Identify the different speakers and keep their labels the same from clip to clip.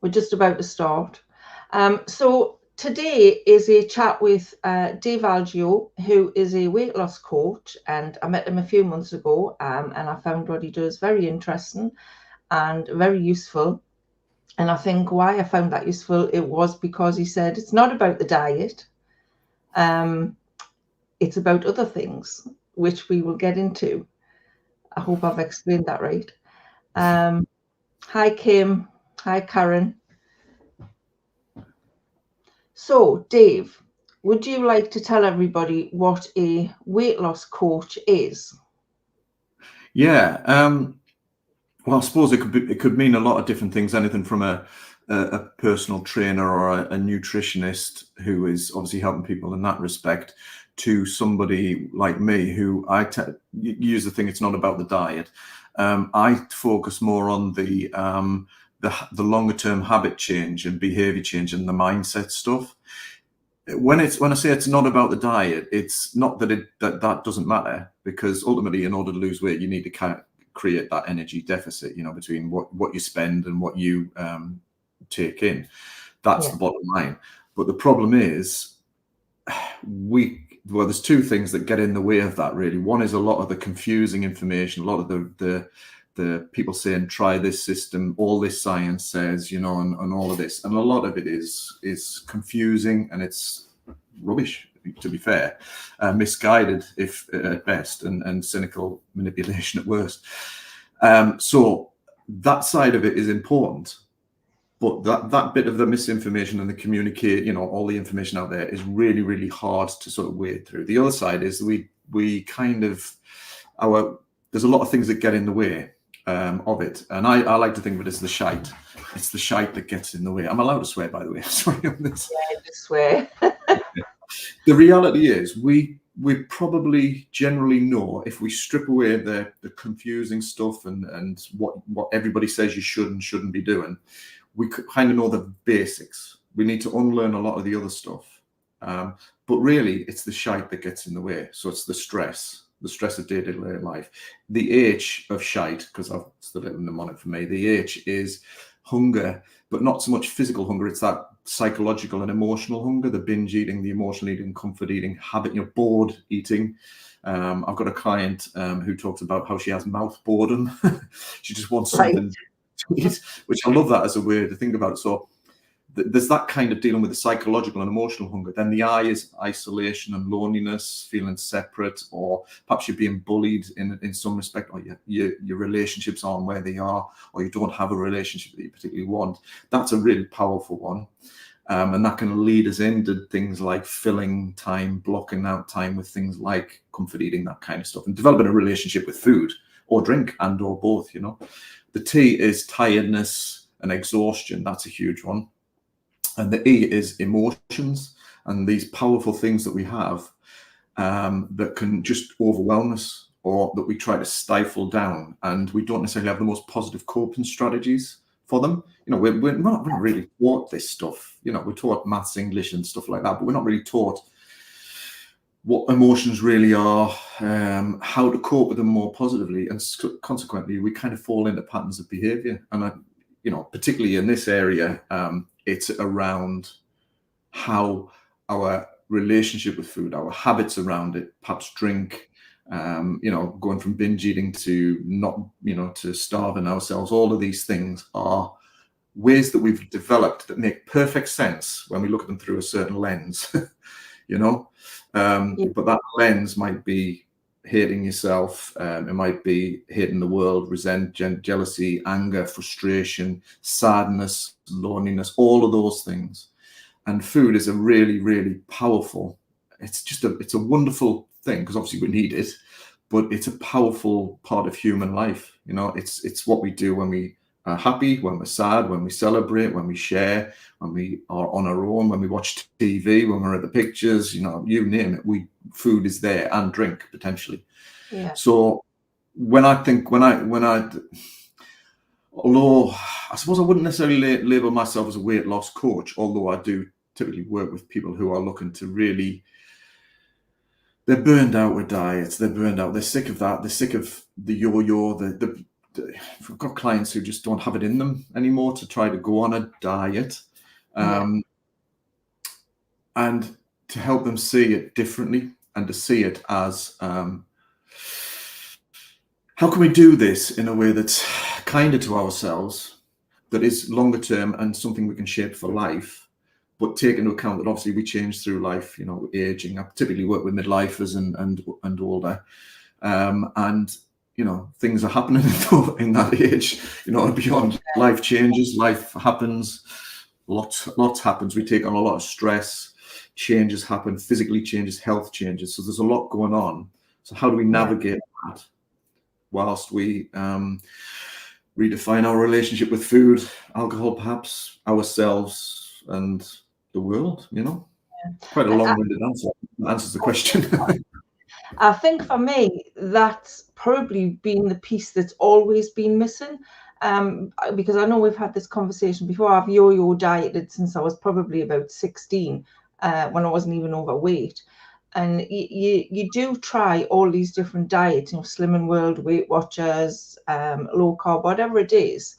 Speaker 1: We're just about to start. So today is a chat with Dave Algeo, who is a weight loss coach, and I met him a few months ago, and I found what he does very interesting and very useful. And I think why I found that useful, it was because he said it's not about the diet, it's about other things, which we will get into. I hope I've explained that right. Hi, Kim. Hi, Karen. So, Dave, would you like to tell everybody what a weight loss coach is?
Speaker 2: Yeah. Well, I suppose it could mean a lot of different things. Anything from a personal trainer or a nutritionist who is obviously helping people in that respect, to somebody like me who use the thing. It's not about the diet. I focus more on the longer term habit change and behavior change and the mindset stuff. When I say it's not about the diet, it's not that that doesn't matter, because ultimately, in order to lose weight, you need to create that energy deficit, between what you spend and what you take in. That's the bottom line. But the problem is, there's two things that get in the way of that, really. One is a lot of the confusing information, a lot of the people saying, try this system, all this science says, and all of this. And a lot of it is confusing, and it's rubbish, to be fair, misguided if at best, and cynical manipulation at worst. So that side of it is important. But that bit of the misinformation and the communicate, all the information out there is really, really hard to sort of wade through. The other side is we kind of, there's a lot of things that get in the way of it. And I like to think of it as the shite. It's the shite that gets in the way. I'm allowed to swear, by the way. Sorry on this.
Speaker 1: Yeah, just swear.
Speaker 2: The reality is we probably generally know, if we strip away the confusing stuff and what everybody says you should and shouldn't be doing, we kind of know the basics. We need to unlearn a lot of the other stuff. But really, it's the shite that gets in the way. So it's the stress of day-to-day life. The H of shite, because I've stood it in the monitor for me, the H is hunger, but not so much physical hunger. It's that psychological and emotional hunger, the binge eating, the emotional eating, comfort eating, habit, bored eating. I've got a client who talks about how she has mouth boredom. She just wants something to eat, which I love that as a way to think about it. So there's that kind of dealing with the psychological and emotional hunger. Then the I is isolation and loneliness, feeling separate, or perhaps you're being bullied in some respect, or your relationships aren't where they are, or you don't have a relationship that you particularly want. That's a really powerful one. And that can lead us into things like filling time, blocking out time with things like comfort eating, that kind of stuff, and developing a relationship with food or drink and or both, The T is tiredness and exhaustion. That's a huge one. And the E is emotions, and these powerful things that we have that can just overwhelm us, or that we try to stifle down, and we don't necessarily have the most positive coping strategies for them. We're not really taught this stuff. We're taught maths, English and stuff like that, but we're not really taught what emotions really are, how to cope with them more positively, and consequently we kind of fall into patterns of behavior. And particularly in this area, it's around how our relationship with food, our habits around it, perhaps drink, going from binge eating to not, to starving ourselves. All of these things are ways that we've developed that make perfect sense when we look at them through a certain lens, but that lens might be hating yourself, it might be hating the world, resentment, jealousy, anger, frustration, sadness, loneliness, all of those things. And food is a really, really powerful, it's a wonderful thing, because obviously we need it, but it's a powerful part of human life. It's what we do when we are happy, when we're sad, when we celebrate, when we share, when we are on our own, when we watch TV, when we're at the pictures, you name it, food is there, and drink potentially.
Speaker 1: Yeah.
Speaker 2: So when I although I suppose I wouldn't necessarily label myself as a weight loss coach, although I do typically work with people who are looking to really, they're burned out with diets, they're burned out, they're sick of that, they're sick of the yo-yo, the we've got clients who just don't have it in them anymore to try to go on a diet, and to help them see it differently and to see it as, how can we do this in a way that's kinder to ourselves, that is longer term and something we can shape for life, but take into account that obviously we change through life, aging. I typically work with midlifers and older, and things are happening in that age, and beyond. Life changes, life happens, lots happens. We take on a lot of stress, changes happen, physically changes, health changes. So there's a lot going on. So how do we navigate that whilst we redefine our relationship with food, alcohol, perhaps ourselves and the world? Quite a long-winded answer. That answers the question.
Speaker 1: I think for me, that's probably been the piece that's always been missing. Because I know we've had this conversation before. I've yo-yo dieted since I was probably about 16, when I wasn't even overweight. And you do try all these different diets, Slimming World, Weight Watchers, low carb, whatever it is.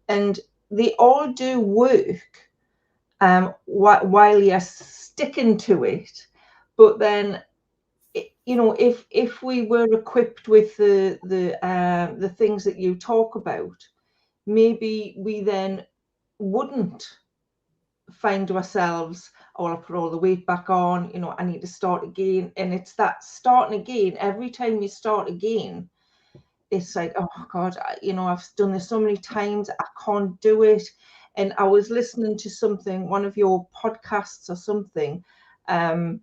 Speaker 1: And they all do work while you're sticking to it. But then, if we were equipped with the things that you talk about, maybe we then wouldn't find ourselves, oh, I'll put all the weight back on, I need to start again. And it's that starting again. Every time you start again, it's like, oh God, I've done this so many times, I can't do it. And I was listening to something, one of your podcasts or something, and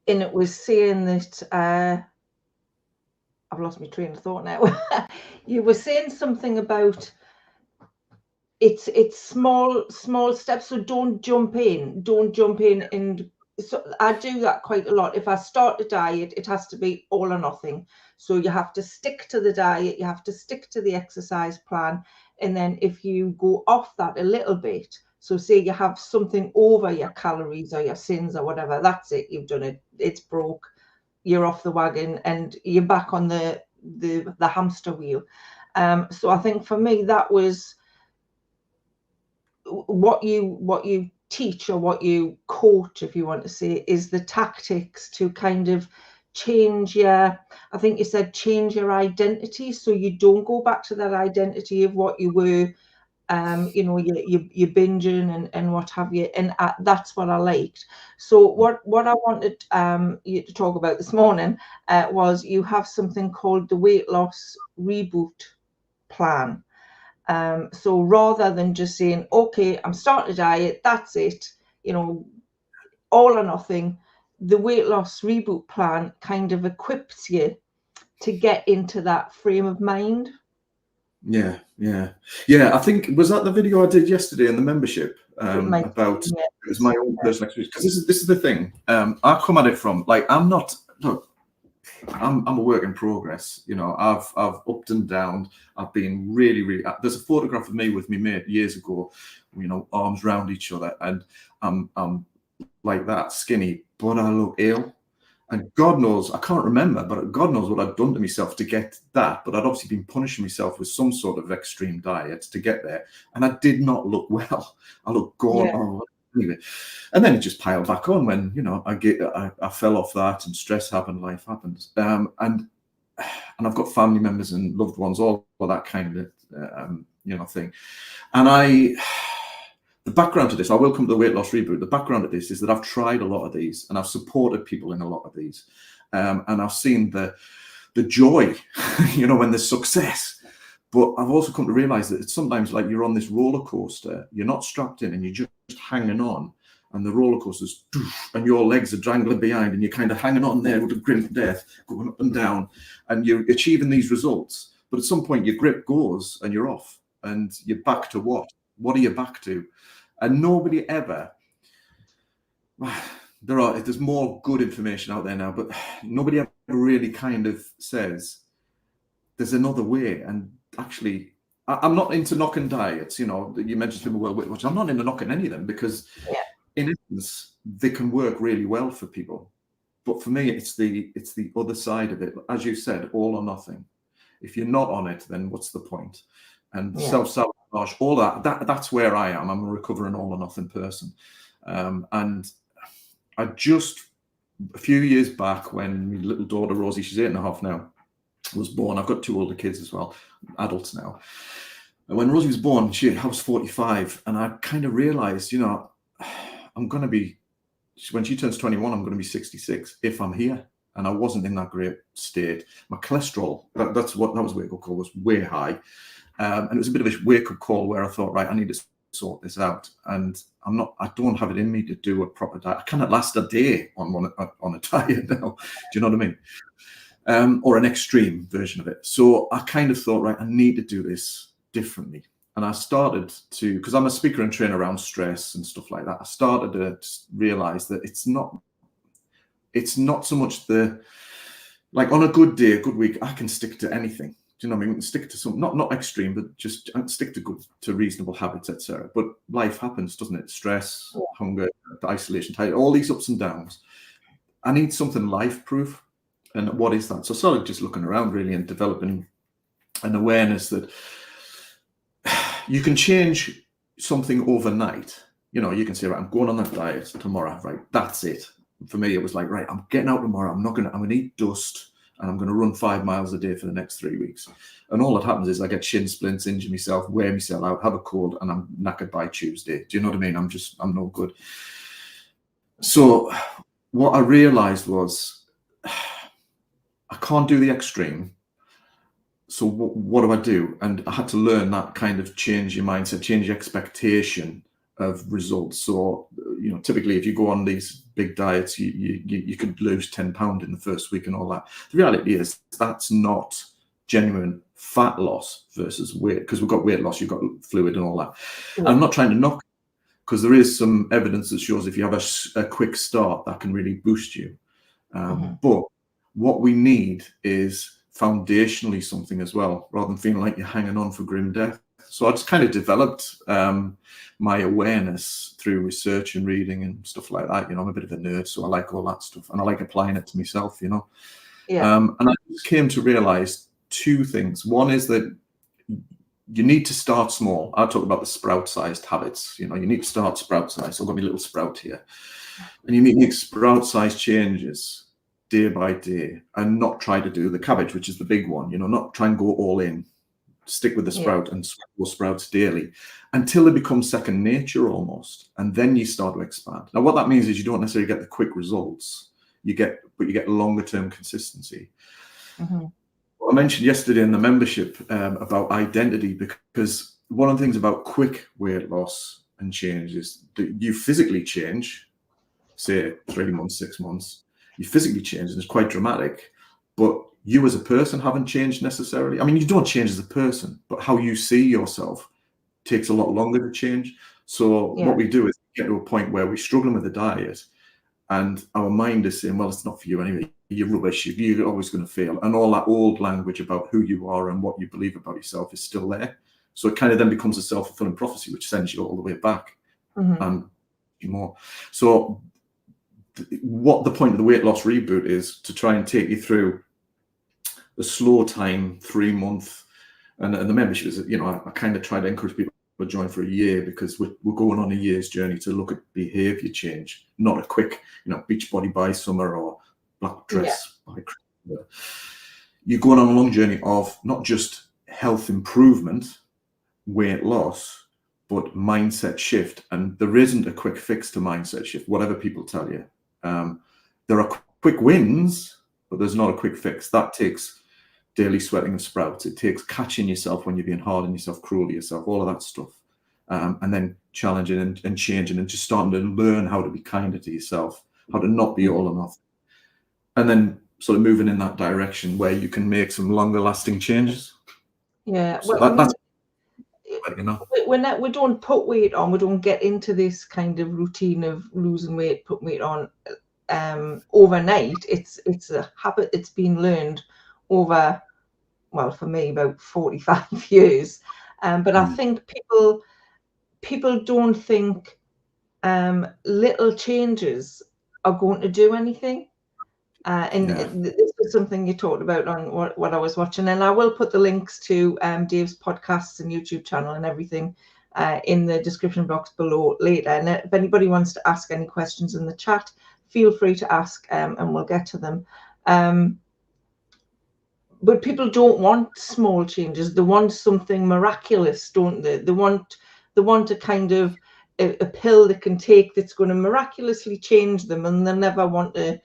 Speaker 1: it was saying that, I've lost my train of thought now. You were saying something about it's small steps, so don't jump in. And so I do that quite a lot. If I start a diet, it has to be all or nothing. So you have to stick to the diet, you have to stick to the exercise plan, and then if you go off that a little bit, so say you have something over your calories or your sins or whatever, that's it, you've done it, it's broke, you're off the wagon and you're back on the hamster wheel. So I think for me, that was what you teach, or what you coach, if you want to say, is the tactics to kind of change your, I think you said, change your identity, so you don't go back to that identity of what you were, you're binging and what have you. And that's what I liked. So what I wanted you to talk about this morning was you have something called the weight loss reboot plan. So rather than just saying, okay, I'm starting a diet, that's it, all or nothing, the weight loss reboot plan kind of equips you to get into that frame of mind.
Speaker 2: Yeah. I think, was that the video I did yesterday in the membership about it was my own personal experience? Because this is the thing. I come at it from, like, I'm a work in progress. I've upped and down. I've been really. There's a photograph of me with my mate years ago, arms round each other, and I'm like that, skinny, but I look ill. And God knows, I can't remember, but God knows what I'd done to myself to get that. But I'd obviously been punishing myself with some sort of extreme diet to get there. And I did not look well. I looked gaunt. Oh, anyway. And then it just piled back on when, I fell off that, and stress happened, life happened. And I've got family members and loved ones, all of that kind of, thing. And the background to this, I will come to the weight loss reboot. The background of this is that I've tried a lot of these, and I've supported people in a lot of these, and I've seen the joy, when there's success. But I've also come to realize that it's sometimes like you're on this roller coaster, you're not strapped in, and you're just hanging on, and the roller coaster's, and your legs are dangling behind, and you're kind of hanging on there with a grin of death, going up and down, and you're achieving these results. But at some point, your grip goes, and you're off, and you're back to what? What are you back to? And nobody ever, there's more good information out there now, but nobody ever really kind of says there's another way. And actually, I'm not into knocking diets. You mentioned Slimming World, Weight Watchers. I'm not into knocking any of them, because in essence, they can work really well for people. But for me, it's the other side of it. As you said, all or nothing. If you're not on it, then what's the point? And
Speaker 1: Yeah.
Speaker 2: self-sabotage, all that's where I am. I'm a recovering all or nothing person. And I just, a few years back, when my little daughter Rosie, she's 8.5 now, was born. I've got 2 older kids as well, adults now. And when Rosie was born, I was 45, and I kind of realized, I'm going to be, when she turns 21, I'm going to be 66 if I'm here. And I wasn't in that great state. My cholesterol, that was a wake-up call, was way high. And it was a bit of a wake-up call where I thought, right, I need to sort this out. And I don't have it in me to do a proper diet. I cannot last a day on a diet now. Do you know what I mean? Or an extreme version of it. So I kind of thought, right, I need to do this differently. And I started to, because I'm a speaker and trainer around stress and stuff like that, I started to realize that it's not so much like on a good day, a good week, I can stick to anything. Do you know what I mean? Stick to some, not extreme, but just stick to reasonable habits, etc. But life happens, doesn't it? Stress, hunger, isolation, tired, all these ups and downs. I need something life-proof. And what is that? So I started just looking around really and developing an awareness that you can change something overnight. You can say, right, I'm going on that diet tomorrow, right? That's it. For me, it was like, right, I'm getting out tomorrow. I'm going to eat dust, and I'm going to run 5 miles a day for the next 3 weeks. And all that happens is I get shin splints, injure myself, wear myself out, have a cold, and I'm knackered by Tuesday. Do you know what I mean? I'm no good. So what I realized was I can't do the extreme. So what do I do? And I had to learn that kind of change your mindset, change your expectation of results. So, typically if you go on these big diets, you could lose 10 pounds in the first week and all that. The reality is that's not genuine fat loss versus weight, because we've got weight loss, you've got fluid and all that. And I'm not trying to knock, because there is some evidence that shows if you have a quick start, that can really boost you. But what we need is foundationally something as well, rather than feeling like you're hanging on for grim death. So I just kind of developed my awareness through research and reading and stuff like that. I'm a bit of a nerd, so I like all that stuff, and I like applying it to myself. And I just came to realize 2 things. One is that you need to start small. I talk about the sprout-sized habits. You need to start sprout-sized. So I've got my little sprout here, and you need to make sprout-sized changes day by day, and not try to do the cabbage, which is the big one. Not try and go all in. Stick with the sprout and sprouts daily until it becomes second nature almost, and then you start to expand. Now, what that means is you don't necessarily get the quick results, but you get longer term consistency. I mentioned yesterday in the membership about identity, because one of the things about quick weight loss and change is that you physically change, say 3 months, 6 months, you physically change, and it's quite dramatic, but you as a person haven't changed necessarily. I mean, you don't change as a person, but how you see yourself takes a lot longer to change. So what we do is get to a point where we're struggling with the diet, and our mind is saying, well, it's not for you anyway. You're rubbish. You're always going to fail. And all that old language about who you are and what you believe about yourself is still there. So it kind of then becomes a self-fulfilling prophecy, which sends you all the way back and more. So what the point of the weight loss reboot is to try and take you through a slow time, 3 month, and the membership is, I kind of try to encourage people to join for a year, because we're going on a year's journey to look at behavior change, not a quick, beach body by summer or black dress by Christmas. You're going on a long journey of not just health improvement, weight loss, but mindset shift. And there isn't a quick fix to mindset shift, whatever people tell you. There are quick wins, but there's not a quick fix. That takes daily sweating of sprouts. It takes catching yourself when you're being hard on yourself, cruel to yourself, all of that stuff. And then challenging and changing and just starting to learn how to be kinder to yourself, how to not be all or nothing. And then sort of moving in that direction where you can make some longer lasting changes.
Speaker 1: Yeah.
Speaker 2: So
Speaker 1: Well,
Speaker 2: that's,
Speaker 1: we don't put weight on, we don't get into this kind of routine of losing weight, put weight on overnight. It's a habit that's been learned over, well, for me, about 45 years. But I think people don't think little changes are going to do anything. This was something you talked about on what I was watching, and I will put the links to Dave's podcasts and YouTube channel and everything in the description box below later. And if anybody wants to ask any questions in the chat, feel free to ask, and we'll get to them. But people don't want small changes; they want something miraculous, don't they? They want a kind of a pill they can take that's going to miraculously change them, and they'll never want to,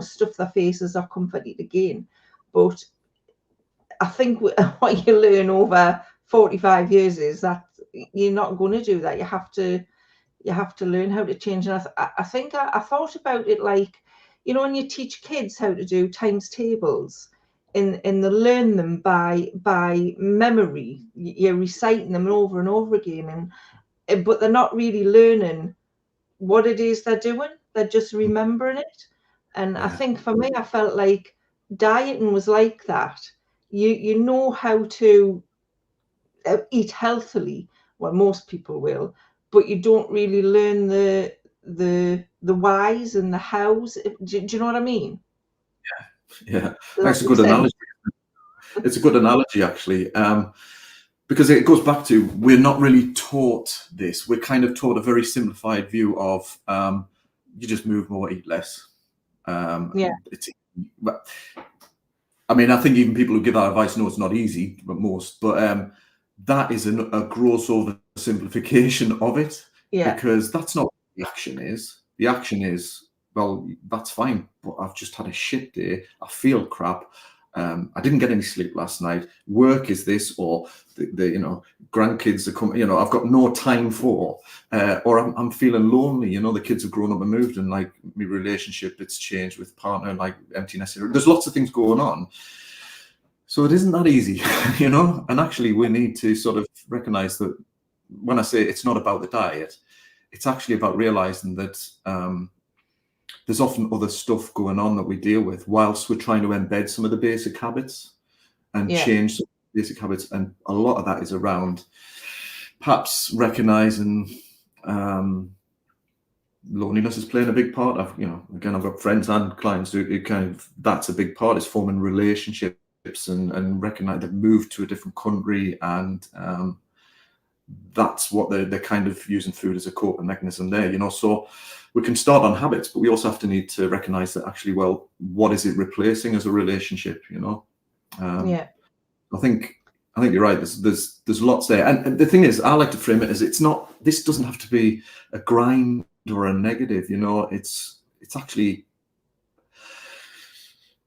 Speaker 1: stuff their faces or comfort eat again. But I think what you learn over 45 years is that you're not going to do that. You have to learn how to change. And I think I thought about it like, when you teach kids how to do times tables, and they learn them by memory. You're reciting them over and over again, but they're not really learning what it is they're doing. They're just remembering it. And I think for me, I felt like dieting was like that. You know how to eat healthily. Well, most people will, but you don't really learn the whys and the hows. Do you know what I mean?
Speaker 2: Yeah. That's a good analogy. It's a good analogy, actually, because it goes back to, we're not really taught this. We're kind of taught a very simplified view of you just move more, eat less. I mean, I think even people who give that advice know it's not easy, but that is a gross oversimplification of it, because that's not what the action is. The action is, well, that's fine, but I've just had a shit day. I feel crap. I didn't get any sleep last night. Work is this, or the grandkids are coming. I've got no time for, or I'm feeling lonely. The kids have grown up and moved, and like my relationship, it's changed with partner, like emptiness. There's lots of things going on. So it isn't that easy, And actually, we need to sort of recognize that when I say it's not about the diet, it's actually about realizing that there's often other stuff going on that we deal with whilst we're trying to embed some of the basic habits and change some basic habits. And a lot of that is around perhaps recognizing loneliness is playing a big part. Again, I've got friends and clients who kind of, that's a big part, is forming relationships and recognize they've moved to a different country, and that's what they're kind of using food as a coping mechanism there, so we can start on habits, but we also have to need to recognize that actually, well, what is it replacing as a relationship? I think you're right. There's lots there, and the thing is, I like to frame it as, this doesn't have to be a grind or a negative. It's actually,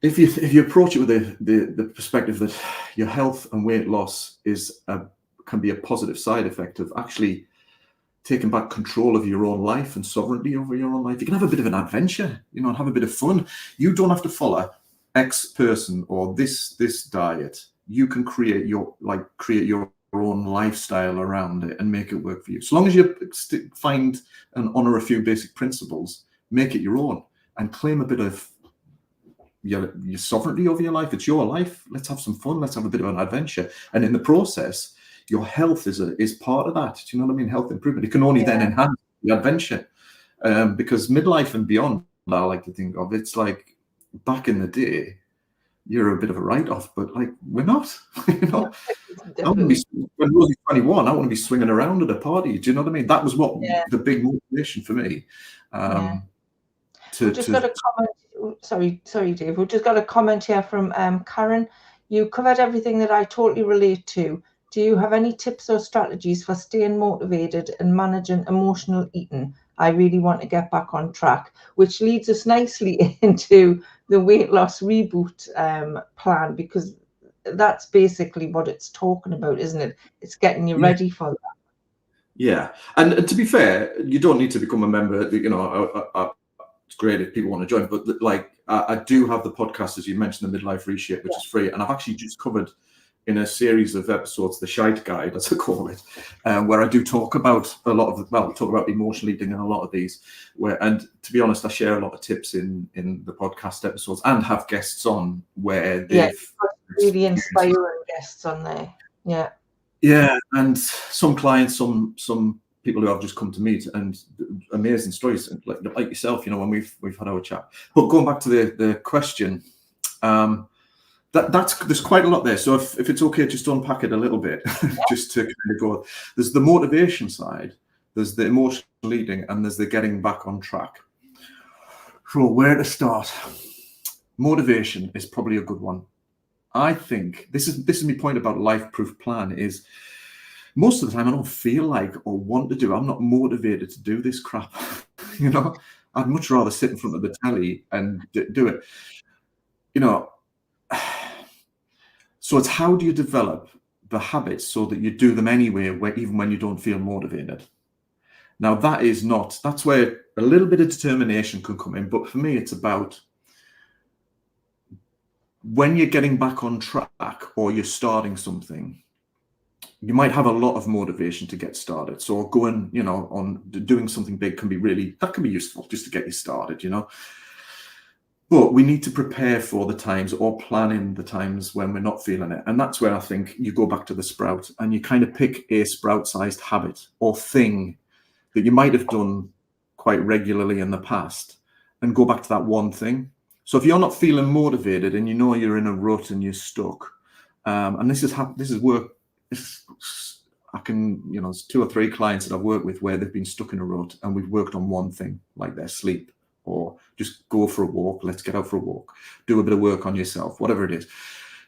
Speaker 2: if you approach it with the perspective that your health and weight loss can be a positive side effect of actually taking back control of your own life and sovereignty over your own life. You can have a bit of an adventure, and have a bit of fun. You don't have to follow X person or this diet. You can create your own lifestyle around it and make it work for you. So long as you find and honor a few basic principles, make it your own and claim a bit of your sovereignty over your life. It's your life. Let's have some fun. Let's have a bit of an adventure. And in the process, your health is part of that. Do you know what I mean? Health improvement. It can only then enhance the adventure, because midlife and beyond, I like to think of, it's like back in the day, you're a bit of a write-off, but like we're not. I want to be, when Rosie's 21, I want to be swinging around at a party. Do you know what I mean? That was what the big motivation for me.
Speaker 1: Just got a comment. Sorry, Dave. We've just got a comment here from Karen. You covered everything that I totally relate to. Do you have any tips or strategies for staying motivated and managing emotional eating? I really want to get back on track, which leads us nicely into the weight loss reboot plan, because that's basically what it's talking about, isn't it? It's getting you ready for that.
Speaker 2: Yeah, and to be fair, you don't need to become a member. It's great if people want to join, but I do have the podcast, as you mentioned, the Midlife Reshape, which is free, and I've actually just covered in a series of episodes, the Shite Guide, as I call it, where I do talk about talk about emotional eating in a lot of these. And to be honest, I share a lot of tips in the podcast episodes and have guests on where they've
Speaker 1: really inspiring guests on there. Yeah.
Speaker 2: Yeah, and some clients, some people who have just come to meet, and amazing stories like yourself, you know, when we've had our chat. But going back to the question, there's quite a lot there. So if it's okay, just unpack it a little bit, just to kind of go. There's the motivation side, there's the emotional leading, and there's the getting back on track. So where to start? Motivation is probably a good one. I think this is my point about life-proof plan is most of the time I don't feel like or want to do. I'm not motivated to do this crap. You know, I'd much rather sit in front of the telly and do it. You know, so it's how do you develop the habits so that you do them anyway, even when you don't feel motivated. Now that's where a little bit of determination can come in. But for me, it's about when you're getting back on track or you're starting something, you might have a lot of motivation to get started. So going, you know, on doing something big can be useful just to get you started, you know. But we need to prepare for the times or plan in the times when we're not feeling it. And that's where I think you go back to the sprout and you kind of pick a sprout-sized habit or thing that you might have done quite regularly in the past and go back to that one thing. So if you're not feeling motivated and you know you're in a rut and you're stuck, and this is work. I can, you know, there's 2 or 3 clients that I've worked with where they've been stuck in a rut and we've worked on one thing, like their sleep, or just go for a walk. Let's get out for a walk, do a bit of work on yourself, whatever it is.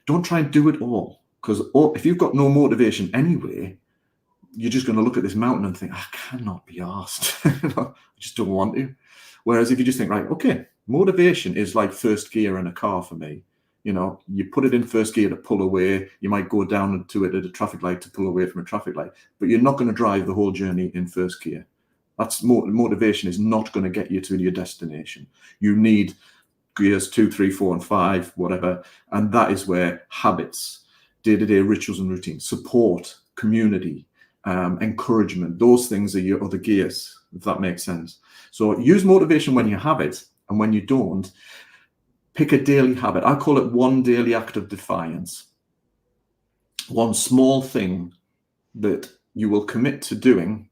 Speaker 2: Don't try and do it all, because if you've got no motivation anyway, you're just going to look at this mountain and think, I cannot be arsed. I just don't want to. Whereas if you just think, right, okay, motivation is like first gear in a car for me. You know, you put it in first gear to pull away. You might go down to it at a traffic light to pull away from a traffic light, but you're not going to drive the whole journey in first gear. That's motivation is not going to get you to your destination. You need gears 2, 3, 4, and 5, whatever. And that is where habits, day-to-day rituals and routines, support, community, encouragement, those things are your other gears, if that makes sense. So use motivation when you have it, and when you don't, pick a daily habit. I call it one daily act of defiance. One small thing that you will commit to doing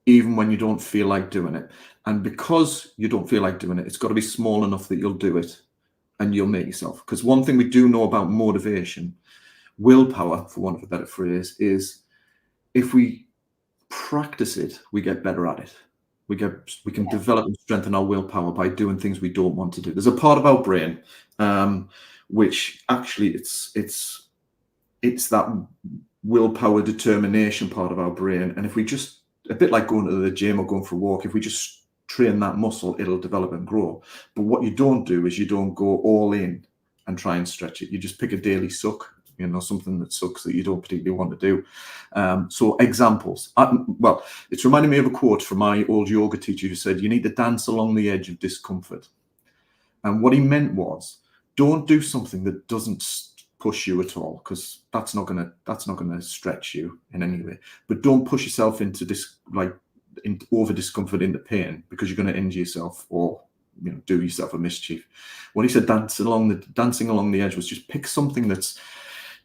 Speaker 2: even when you don't feel like doing it. And because you don't feel like doing it, it's got to be small enough that you'll do it and you'll make yourself. Because one thing we do know about motivation, willpower, for want of a better phrase, is if we practice it, we get better at it. We can develop and strengthen our willpower by doing things we don't want to do. There's a part of our brain which actually it's that willpower determination part of our brain. And if we just, a bit like going to the gym or going for a walk, if we just train that muscle, it'll develop and grow. But what you don't do is you don't go all in and try and stretch it. You just pick a daily suck, you know, something that sucks that you don't particularly want to do. So examples. Well, it's reminding me of a quote from my old yoga teacher who said, you need to dance along the edge of discomfort. And what he meant was, don't do something that doesn't push you at all, because that's not gonna stretch you in any way. But don't push yourself into over discomfort, into pain, because you're going to injure yourself or, you know, do yourself a mischief. When he said dancing along the edge was just pick something that's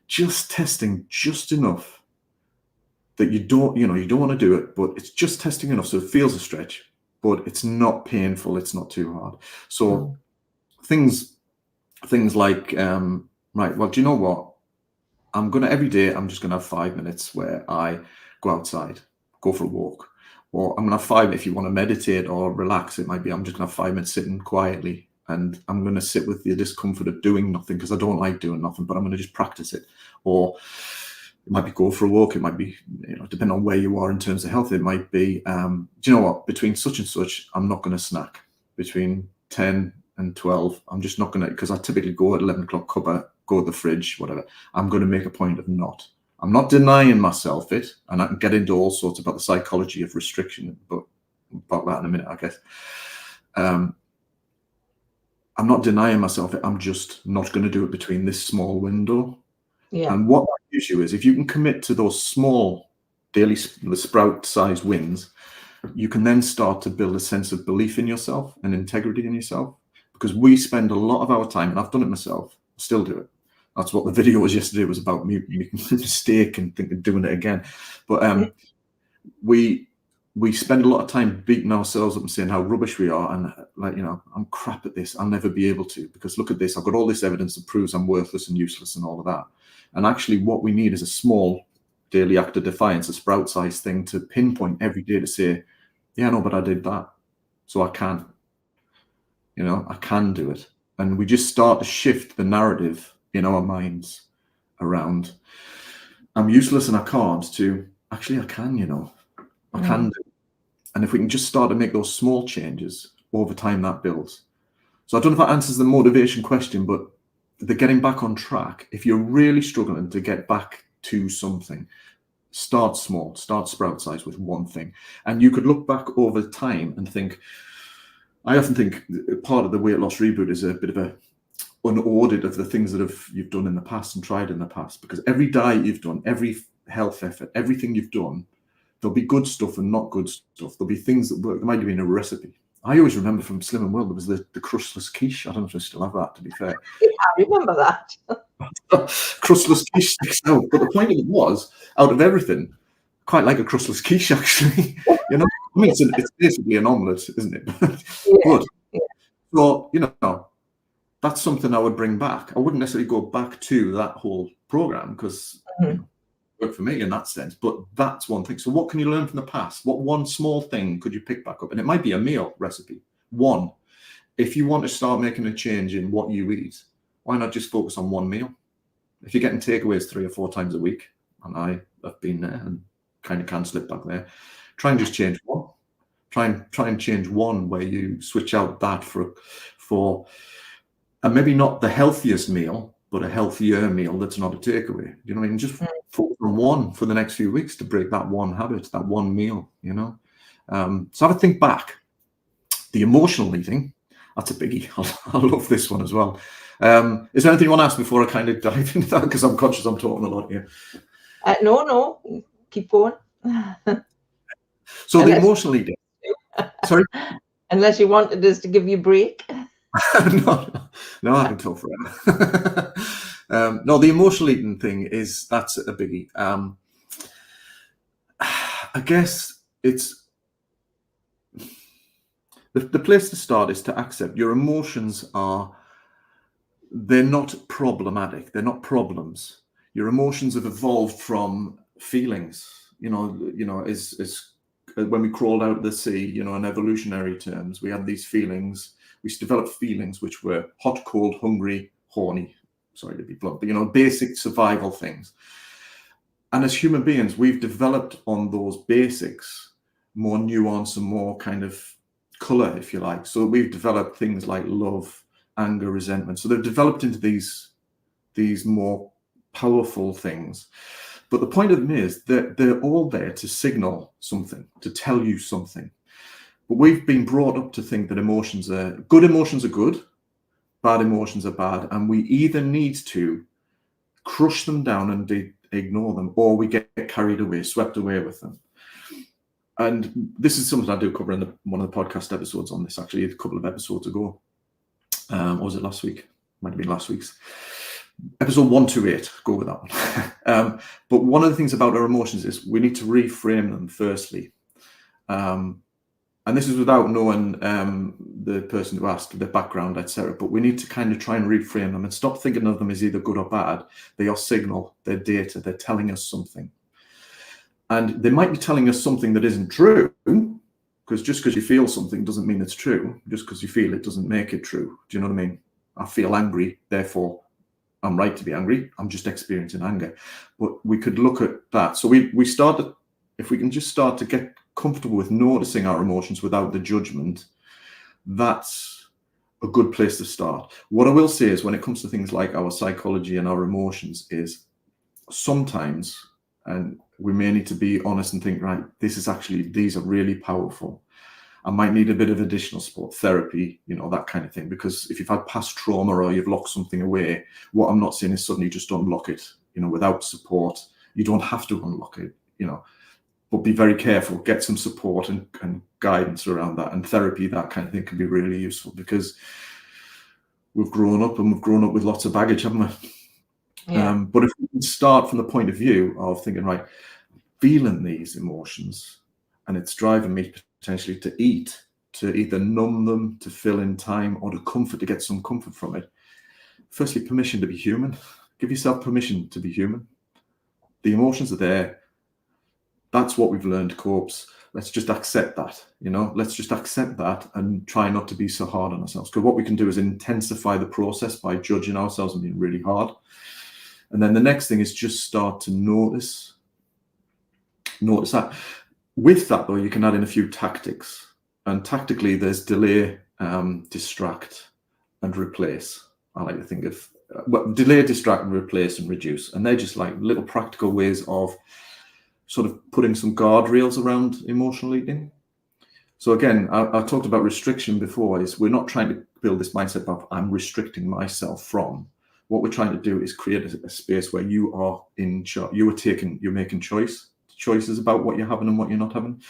Speaker 2: just testing just enough that you don't want to do it, but it's just testing enough so it feels a stretch, but it's not painful, it's not too hard. So things like right, well, do you know what? Every day I'm just gonna have 5 minutes where I go outside, go for a walk. Or I'm gonna have 5, if you want to meditate or relax, it might be I'm just gonna have 5 minutes sitting quietly, and I'm gonna sit with the discomfort of doing nothing, because I don't like doing nothing, but I'm gonna just practice it. Or it might be go for a walk, it might be, you know, depending on where you are in terms of health, it might be, do you know what, between such and such, I'm not gonna snack. Between 10 and 12, I'm just not gonna, because I typically go at 11 o'clock, cuppa, go to the fridge, whatever. I'm going to make a point of not. I'm not denying myself it, and I can get into all sorts about the psychology of restriction, but about that in a minute, I guess. I'm not denying myself it. I'm just not going to do it between this small window. Yeah. And what that gives you is, if you can commit to those small daily, the sprout-sized wins, you can then start to build a sense of belief in yourself and integrity in yourself. Because we spend a lot of our time, and I've done it myself, still do it. That's what the video was yesterday, was about making a mistake and doing it again. But we we spend a lot of time beating ourselves up and saying how rubbish we are, and like, I'm crap at this, I'll never be able to, because look at this, I've got all this evidence that proves I'm worthless and useless and all of that. And actually what we need is a small daily act of defiance, a sprout size thing to pinpoint every day to say, yeah, no, but I did that, so I can, I can do it. And we just start to shift the narrative in our minds around I'm useless and I can't to actually I can, I can do it. And if we can just start to make those small changes over time, that builds. So I don't know if that answers the motivation question, but the getting back on track, if you're really struggling to get back to something, start small, start sprout size with one thing. And you could look back over time and think, I often think part of the weight loss reboot is a bit of an audit of the things that you've done in the past and tried in the past, because every diet you've done, every health effort, everything you've done, there'll be good stuff and not good stuff. There'll be things that work. There might be in a recipe. I always remember from Slim and Well, there was the crustless quiche. I don't know if I still have that, to be fair.
Speaker 1: I remember that.
Speaker 2: Crustless quiche sticks out. But the point of it was, out of everything, quite like a crustless quiche, actually. I mean, it's basically an omelette, isn't it? Good.
Speaker 1: Yeah.
Speaker 2: So, that's something I would bring back. I wouldn't necessarily go back to that whole program because it worked for me in that sense, but that's one thing. So what can you learn from the past? What one small thing could you pick back up? And it might be a meal recipe. One, if you want to start making a change in what you eat, why not just focus on one meal? If you're getting takeaways 3 or 4 times a week, and I have been there and kind of can slip back there, try and just change one. Try and change one where you switch out that for and maybe not the healthiest meal, but a healthier meal that's not a takeaway. You know what I mean? Just focus on one for the next few weeks to break that one habit, that one meal, So have a think back. The emotional eating, that's a biggie. I love this one as well. Is there anything you want to ask before I kind of dive into that? Because I'm conscious I'm talking a lot here.
Speaker 1: No, keep going.
Speaker 2: So the emotional eating. Sorry?
Speaker 1: Unless you wanted us to give you a break.
Speaker 2: No, I can talk forever. No, the emotional eating thing that's a biggie. I guess it's the place to start is to accept your emotions they're not problematic. They're not problems. Your emotions have evolved from feelings. Is when we crawled out of the sea, in evolutionary terms, we had these feelings. We developed feelings which were hot, cold, hungry, horny. Sorry to be blunt, but basic survival things. And as human beings, we've developed on those basics more nuance and more kind of color, if you like. So we've developed things like love, anger, resentment. So they've developed into these more powerful things. But the point of them is that they're all there to signal something, to tell you something. But we've been brought up to think that good emotions are good, bad emotions are bad, and we either need to crush them down and ignore them, or we get carried away, swept away with them. And this is something I do cover in one of the podcast episodes on this, actually, a couple of episodes ago. Or was it last week? Might have been last week's. Episode 128, go with that one. But one of the things about our emotions is we need to reframe them firstly. And this is without knowing the person who asked, their background, etc. But we need to kind of try and reframe them and stop thinking of them as either good or bad. They are signal, they're data, they're telling us something. And they might be telling us something that isn't true, because just because you feel something doesn't mean it's true. Just because you feel it doesn't make it true. Do you know what I mean? I feel angry, therefore I'm right to be angry. I'm just experiencing anger. But we could look at that. So we started, if we can just start to get comfortable with noticing our emotions without the judgment, that's a good place to start. What I will say is when it comes to things like our psychology and our emotions is sometimes, and we may need to be honest and think, right, these are really powerful. I might need a bit of additional support, therapy, that kind of thing. Because if you've had past trauma or you've locked something away, what I'm not saying is suddenly just unlock it, without support. You don't have to unlock it, but be very careful, get some support and guidance around that. And therapy, that kind of thing can be really useful because we've grown up with lots of baggage, haven't we? Yeah. But if we can start from the point of view of thinking, right, feeling these emotions and it's driving me potentially to eat, to either numb them, to fill in time, or to get some comfort from it. Firstly, permission to be human. Give yourself permission to be human. The emotions are there. That's what we've learned, copes. Let's just accept that, let's just accept that and try not to be so hard on ourselves. Because what we can do is intensify the process by judging ourselves and being really hard. And then the next thing is just start to notice that. With that, though, you can add in a few tactics. And tactically, there's delay, distract, and replace. I like to think of delay, distract, and replace and reduce. And they're just like little practical ways of sort of putting some guardrails around emotional eating. So again, I talked about restriction before. Is we're not trying to build this mindset of I'm restricting myself from. What we're trying to do is create a space where you are in charge. You're making choices about what you're having and what you're not having.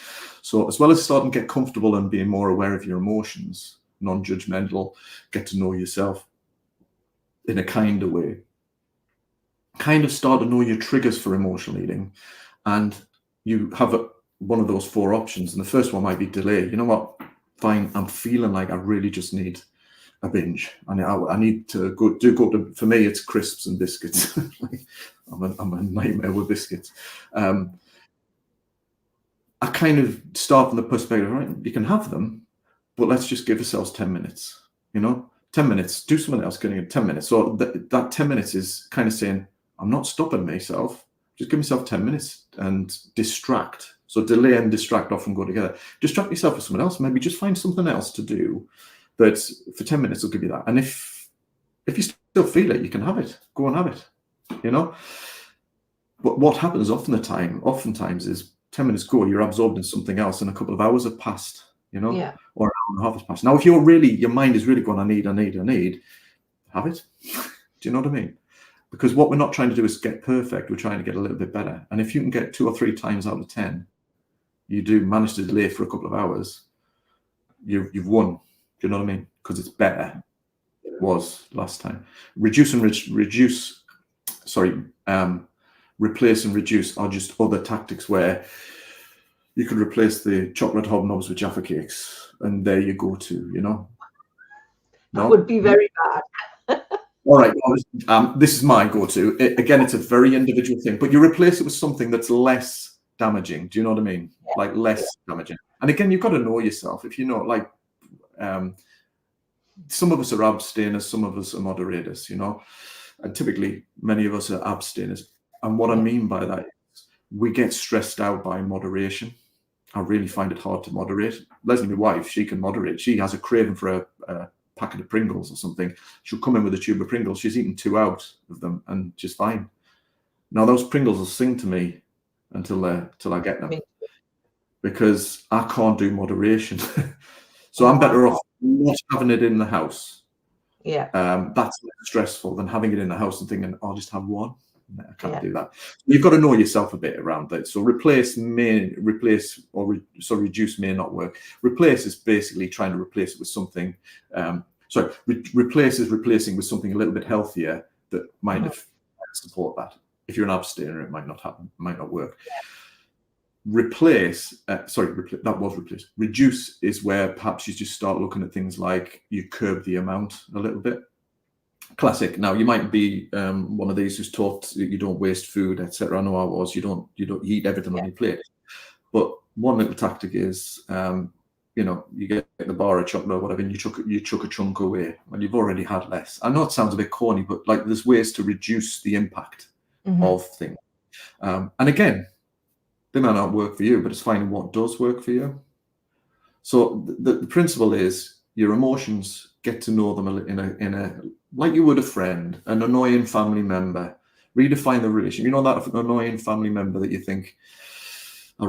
Speaker 2: So as well as starting to get comfortable and being more aware of your emotions, non-judgmental, get to know yourself in a kinder way, kind of start to know your triggers for emotional eating. And you have one of those 4 options. And the first one might be delay. You know what? Fine, I'm feeling like I really just need a binge. I need to go to, for me, it's crisps and biscuits. I'm a nightmare with biscuits. I kind of start from the perspective, right, you can have them, but let's just give ourselves 10 minutes, 10 minutes, do something else, getting in 10 minutes. So that 10 minutes is kind of saying, I'm not stopping myself, just give myself 10 minutes and distract. So delay and distract often go together. Distract yourself with someone else, maybe just find something else to do that for 10 minutes will give you that. And if you still feel it, you can have it, go and have it, But what happens oftentimes is 10 minutes go, you're absorbed in something else and a couple of hours have passed, or an hour and a half has passed. Now, if your mind is really going, I need, have it. Do you know what I mean? Because what we're not trying to do is get perfect. We're trying to get a little bit better. And if you can get 2 or 3 times out of 10, you do manage to delay for a couple of hours, you've won. Do you know what I mean? Because it's better than it was last time. Replace and reduce are just other tactics where you could replace the chocolate hobnobs with Jaffa cakes, and there you go to, No?
Speaker 1: That would be very bad.
Speaker 2: All right. This is my go-to. Again, it's a very individual thing, but you replace it with something that's less damaging. Do you know what I mean? Yeah. Like less damaging. And again, you've got to know yourself. If some of us are abstainers, some of us are moderators, and typically many of us are abstainers. And what I mean by that is we get stressed out by moderation. I really find it hard to moderate. Leslie, my wife, she can moderate. She has a craving for a packet of Pringles or something. She'll come in with a tube of Pringles. She's eaten 2 out of them and she's fine. Now those Pringles will sing to me until I get them, because I can't do moderation. So I'm better off not having it in the house.
Speaker 1: Yeah.
Speaker 2: That's less stressful than having it in the house and thinking, I'll just have one. No, I can't do that. You've got to know yourself a bit around that. So reduce may not work. Replace is basically trying to replace it with something. Replace is replacing with something a little bit healthier that might support that. If you're an abstainer, it might not happen, might not work. Reduce is where perhaps you just start looking at things like you curb the amount a little bit. Classic. Now you might be one of these who's taught that you don't waste food, etc. I know I was. You don't eat everything on your plate. But one little tactic is, you get the bar of chocolate or whatever, and you chuck a chunk away when you've already had less. I know it sounds a bit corny, but like there's ways to reduce the impact of things. And again, they might not work for you, but it's finding what does work for you. So the principle is your emotions, get to know them in a like you would a friend, an annoying family member. Redefine the relation. You know that annoying family member that you think, I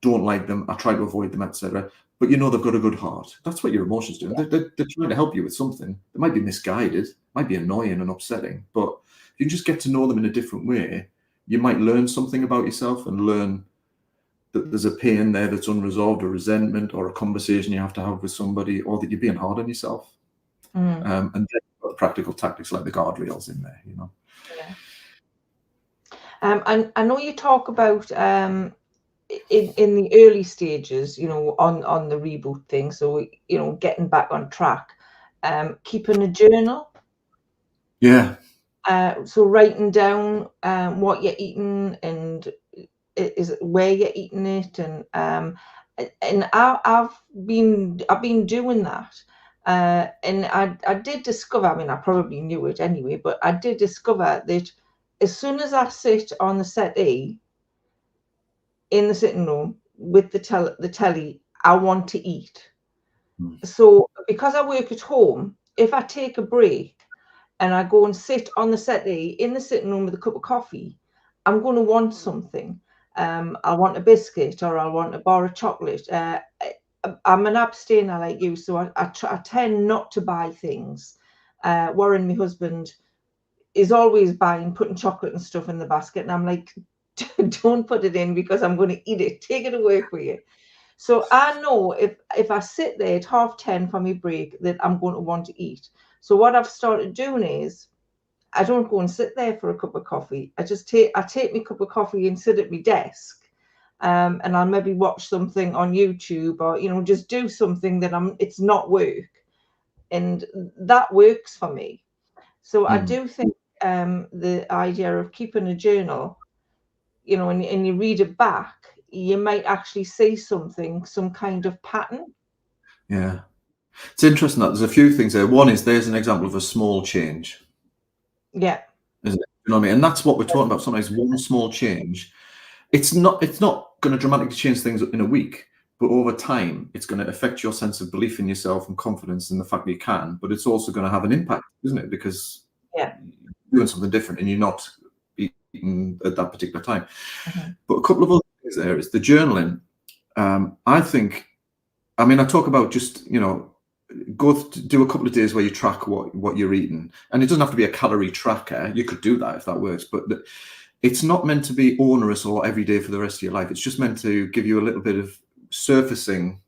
Speaker 2: don't like them, I try to avoid them, etc. But they've got a good heart. That's what your emotions do. They're trying to help you with something. They might be misguided, might be annoying and upsetting, but if you can just get to know them in a different way, you might learn something about yourself and learn that there's a pain there that's unresolved, or resentment, or a conversation you have to have with somebody, or that you're being hard on yourself. And then you've got practical tactics like the guardrails in there,
Speaker 1: Yeah. I know you talk about in the early stages, on the reboot thing, so getting back on track, keeping a journal.
Speaker 2: Yeah.
Speaker 1: So writing down what you're eating and is where you're eating it, and I've been doing that, and I did discover. I mean, I probably knew it anyway, but I did discover that as soon as I sit on the settee in the sitting room with the telly, I want to eat. So because I work at home, if I take a break and I go and sit on the settee in the sitting room with a cup of coffee, I'm going to want something. I want a biscuit, or I want a bar of chocolate. I'm an abstainer like you, so I tend not to buy things. Warren, my husband, is always putting chocolate and stuff in the basket, and I'm like, don't put it in because I'm going to eat it. Take it away for you. So I know if I sit there at 10:30 for my break, that I'm going to want to eat. So what I've started doing is I don't go and sit there for a cup of coffee. I take my cup of coffee and sit at my desk, and I'll maybe watch something on YouTube, or just do something that it's not work, and that works for me. So I do think the idea of keeping a journal, and you read it back, you might actually see something, some kind of pattern.
Speaker 2: Yeah. It's interesting that there's a few things there. One is there's an example of a small change,
Speaker 1: Yeah.
Speaker 2: isn't it? You know what I mean? And that's what we're talking about. Sometimes one small change. It's not going to dramatically change things in a week, but over time, it's going to affect your sense of belief in yourself and confidence in the fact that you can. But it's also going to have an impact, isn't it? Because
Speaker 1: Yeah.
Speaker 2: you're doing something different and you're not eating at that particular time.
Speaker 1: Mm-hmm.
Speaker 2: But a couple of other things there is the journaling. I think, I mean, I talk about just, do a couple of days where you track what you're eating, and it doesn't have to be a calorie tracker. You could do that if that works, but it's not meant to be onerous or every day for the rest of your life. It's just meant to give you a little bit of surfacing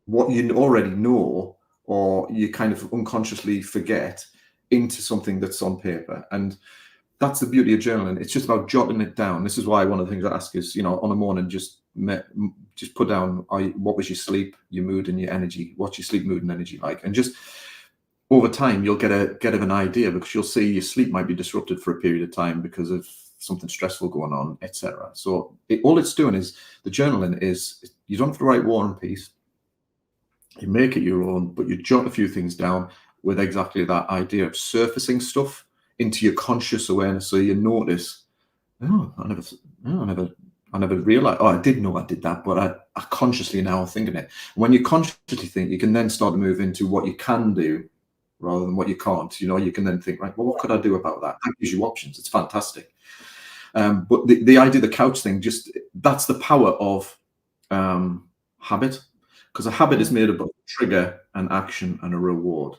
Speaker 2: what you already know, or you kind of unconsciously forget, into something that's on paper. And that's the beauty of journaling. It's just about jotting it down. This is why one of the things I ask is, on a morning, just put down what was your sleep, your mood, and your energy. What's your sleep, mood, and energy like? And just over time, you'll get an idea, because you'll see your sleep might be disrupted for a period of time because of something stressful going on, etc. So all it's doing is, the journaling is, you don't have to write War and Peace. You make it your own, but you jot a few things down with exactly that idea of surfacing stuff into your conscious awareness, so you notice, I never realized. Oh, I did know I did that, but I consciously now am thinking it. When you consciously think, you can then start to move into what you can do rather than what you can't. You can then think, right, well, what could I do about that? That gives you options. It's fantastic. But the idea of the couch thing, that's the power of habit, because a habit is made up of a trigger, an action, and a reward.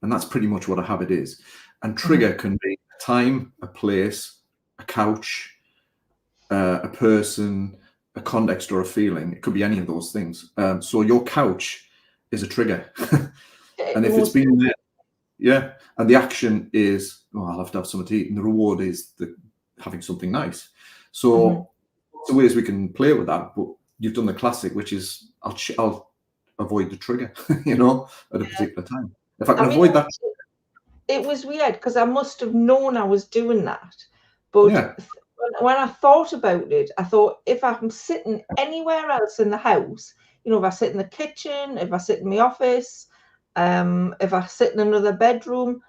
Speaker 2: And that's pretty much what a habit is. And trigger can be a time, a place, a couch, a person, a context, or a feeling. It could be any of those things. So your couch is a trigger. And if it's been there, yeah. And the action is, I'll have to have something to eat. And the reward is having something nice. So lots of ways we can play with that. But you've done the classic, which is I'll avoid the trigger, at a particular time. If I can avoid that.
Speaker 1: It was weird because I must have known I was doing that. But when I thought about it, I thought, if I'm sitting anywhere else in the house, if I sit in the kitchen, if I sit in my office, if I sit in another bedroom,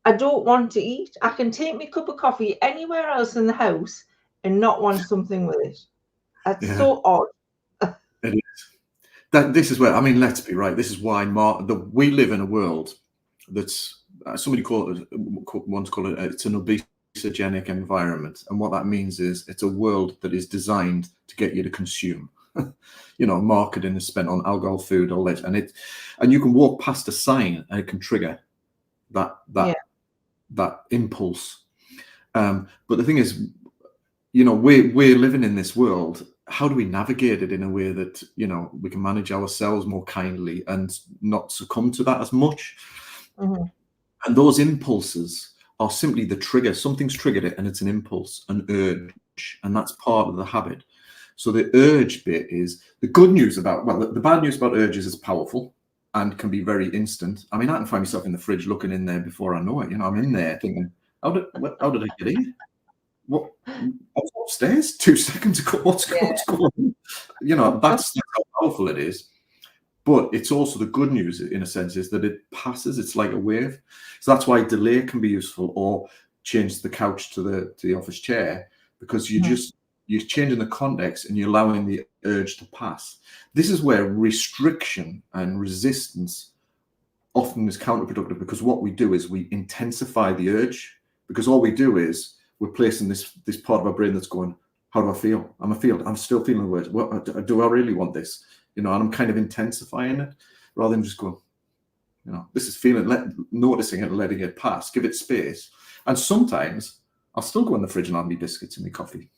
Speaker 1: I don't want to eat. I can take my cup of coffee anywhere else in the house and not want something with it. That's so odd.
Speaker 2: It is. This is where, I mean, let's be right. This is why we live in a world that's, somebody once called it, it's an obesogenic environment. And what that means is, it's a world that is designed to get you to consume. Marketing is spent on alcohol, food, all that. And you can walk past a sign and it can trigger that impulse. But the thing is, we're living in this world. How do we navigate it in a way that, we can manage ourselves more kindly and not succumb to that as much? And those impulses are simply the trigger. Something's triggered it, and it's an impulse, an urge, and that's part of the habit. So the urge bit is the good news about, well, the bad news about urges is powerful and can be very instant. I mean, I can find myself in the fridge looking in there before I know it. I'm in there thinking, how did I get in? What? I was upstairs 2 seconds ago. What's going on? That's how powerful it is. But it's also the good news, in a sense, is that it passes. It's like a wave. So that's why delay can be useful, or change the couch to the office chair, because you're changing the context and you're allowing the urge to pass. This is where restriction and resistance often is counterproductive, because what we do is we intensify the urge, because all we do is we're placing this part of our brain that's going, how do I feel? I'm still feeling the words. What do I really want this? And I'm kind of intensifying it rather than just going, this is feeling, noticing it and letting it pass, give it space. And sometimes I'll still go in the fridge and have my biscuits and my coffee.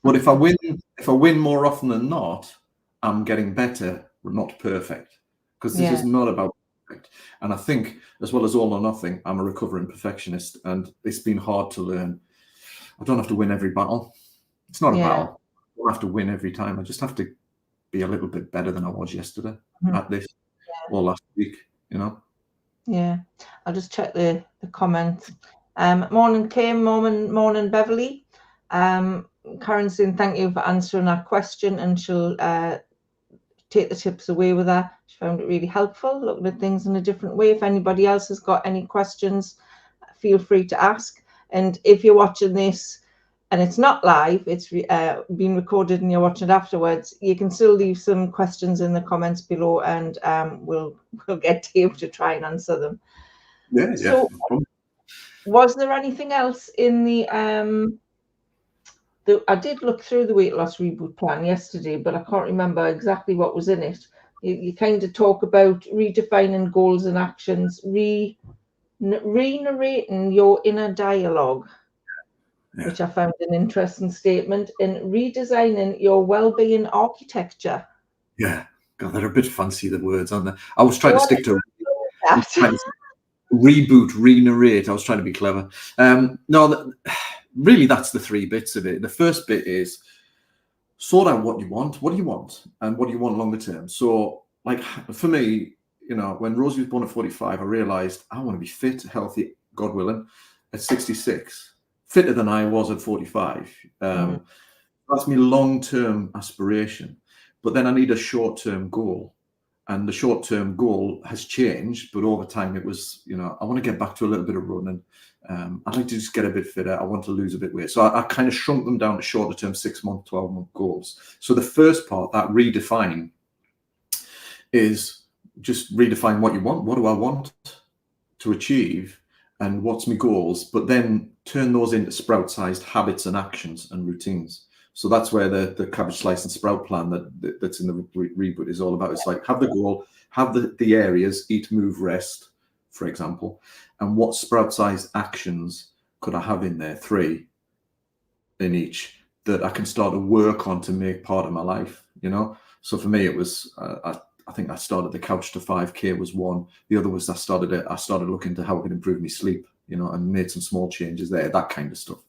Speaker 2: But if I win more often than not, I'm getting better, but not perfect. Because this is not about perfect. And I think, as well as all or nothing, I'm a recovering perfectionist, and it's been hard to learn. I don't have to win every battle. It's not a battle. I don't have to win every time. I just have to be a little bit better than I was yesterday at this or last week,
Speaker 1: Yeah, I'll just check the comments. Morning Kim, morning Beverly. Karen saying thank you for answering that question, and she'll take the tips away with her. She found it really helpful, looking at things in a different way. If anybody else has got any questions, feel free to ask. And if you're watching this and it's not live, it's been recorded and you're watching it afterwards, you can still leave some questions in the comments below, and we'll get Dave to try and answer them. So, was there anything else in the I did look through the weight loss reboot plan yesterday, but I can't remember exactly what was in it. You kind of talk about redefining goals and actions, re-narrating your inner dialogue, which I found an interesting statement, and redesigning your well-being architecture.
Speaker 2: Yeah, God, they're a bit fancy, the words, aren't they? I was trying to stick to reboot, re-narrate. I was trying to be clever. No, really, that's the 3 bits of it. The first bit is sort out what you want. What do you want? And what do you want longer term? So, like, for me, when Rosie was born at 45, I realized I want to be fit, healthy, God willing, at 66. Fitter than I was at 45. That's my long-term aspiration. But then I need a short-term goal. And the short-term goal has changed, but over time it was, I want to get back to a little bit of running. I'd like to just get a bit fitter. I want to lose a bit of weight. So I kind of shrunk them down to shorter-term 6-month, 12-month goals. So the first part, that redefine, is just redefine what you want. What do I want to achieve? And what's my goals? But then turn those into sprout-sized habits and actions and routines. So that's where the cabbage slice and sprout plan that's in the reboot is all about. It's like, have the goal, have the areas, eat, move, rest, for example, and what sprout-sized actions could I have in there, 3 in each, that I can start to work on to make part of my life, So for me, it was, I think I started the couch to 5K was one. The other was I started looking to how I could improve my sleep, and made some small changes there, that kind of stuff.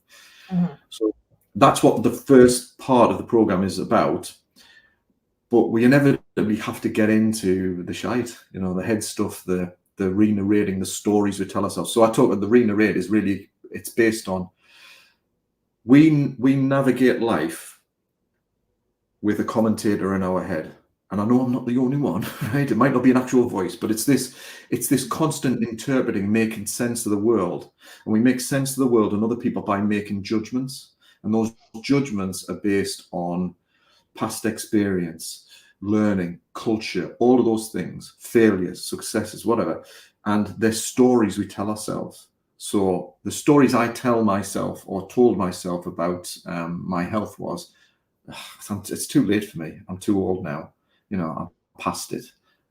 Speaker 2: So that's what the first part of the program is about. But we inevitably have to get into the shite, the head stuff, the re-narrating, the stories we tell ourselves. So I talk about the re-narrate is really, it's based on, we navigate life with a commentator in our head. And I know I'm not the only one, right? It might not be an actual voice, but it's this constant interpreting, making sense of the world. And we make sense of the world and other people by making judgments. And those judgments are based on past experience, learning, culture, all of those things, failures, successes, whatever. And they're stories we tell ourselves. So the stories I tell myself or told myself about my health was, it's too late for me. I'm too old now. I'm past it.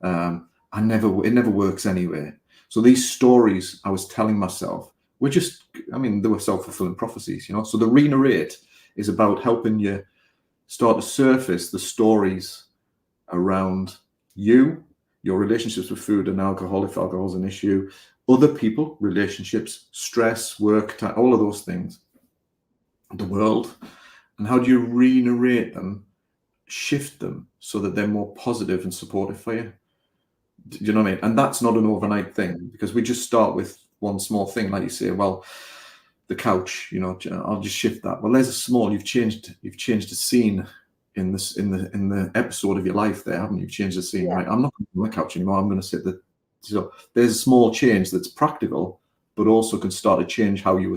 Speaker 2: It never works anyway. So these stories I was telling myself were just, they were self-fulfilling prophecies, So the re-narrate is about helping you start to surface the stories around you, your relationships with food and alcohol, if alcohol is an issue, other people, relationships, stress, work, time, all of those things, the world. And how do you re-narrate them, shift them so that they're more positive and supportive for you? Do you know what I mean? And that's not an overnight thing, because we just start with one small thing, like you say, well, the couch, I'll just shift that. Well, there's a small, you've changed a scene in the episode of your life there, haven't you? You've changed the scene,
Speaker 1: Yeah.
Speaker 2: right? I'm not going to on the couch anymore. I'm going to sit there. So there's a small change that's practical, but also can start to change how you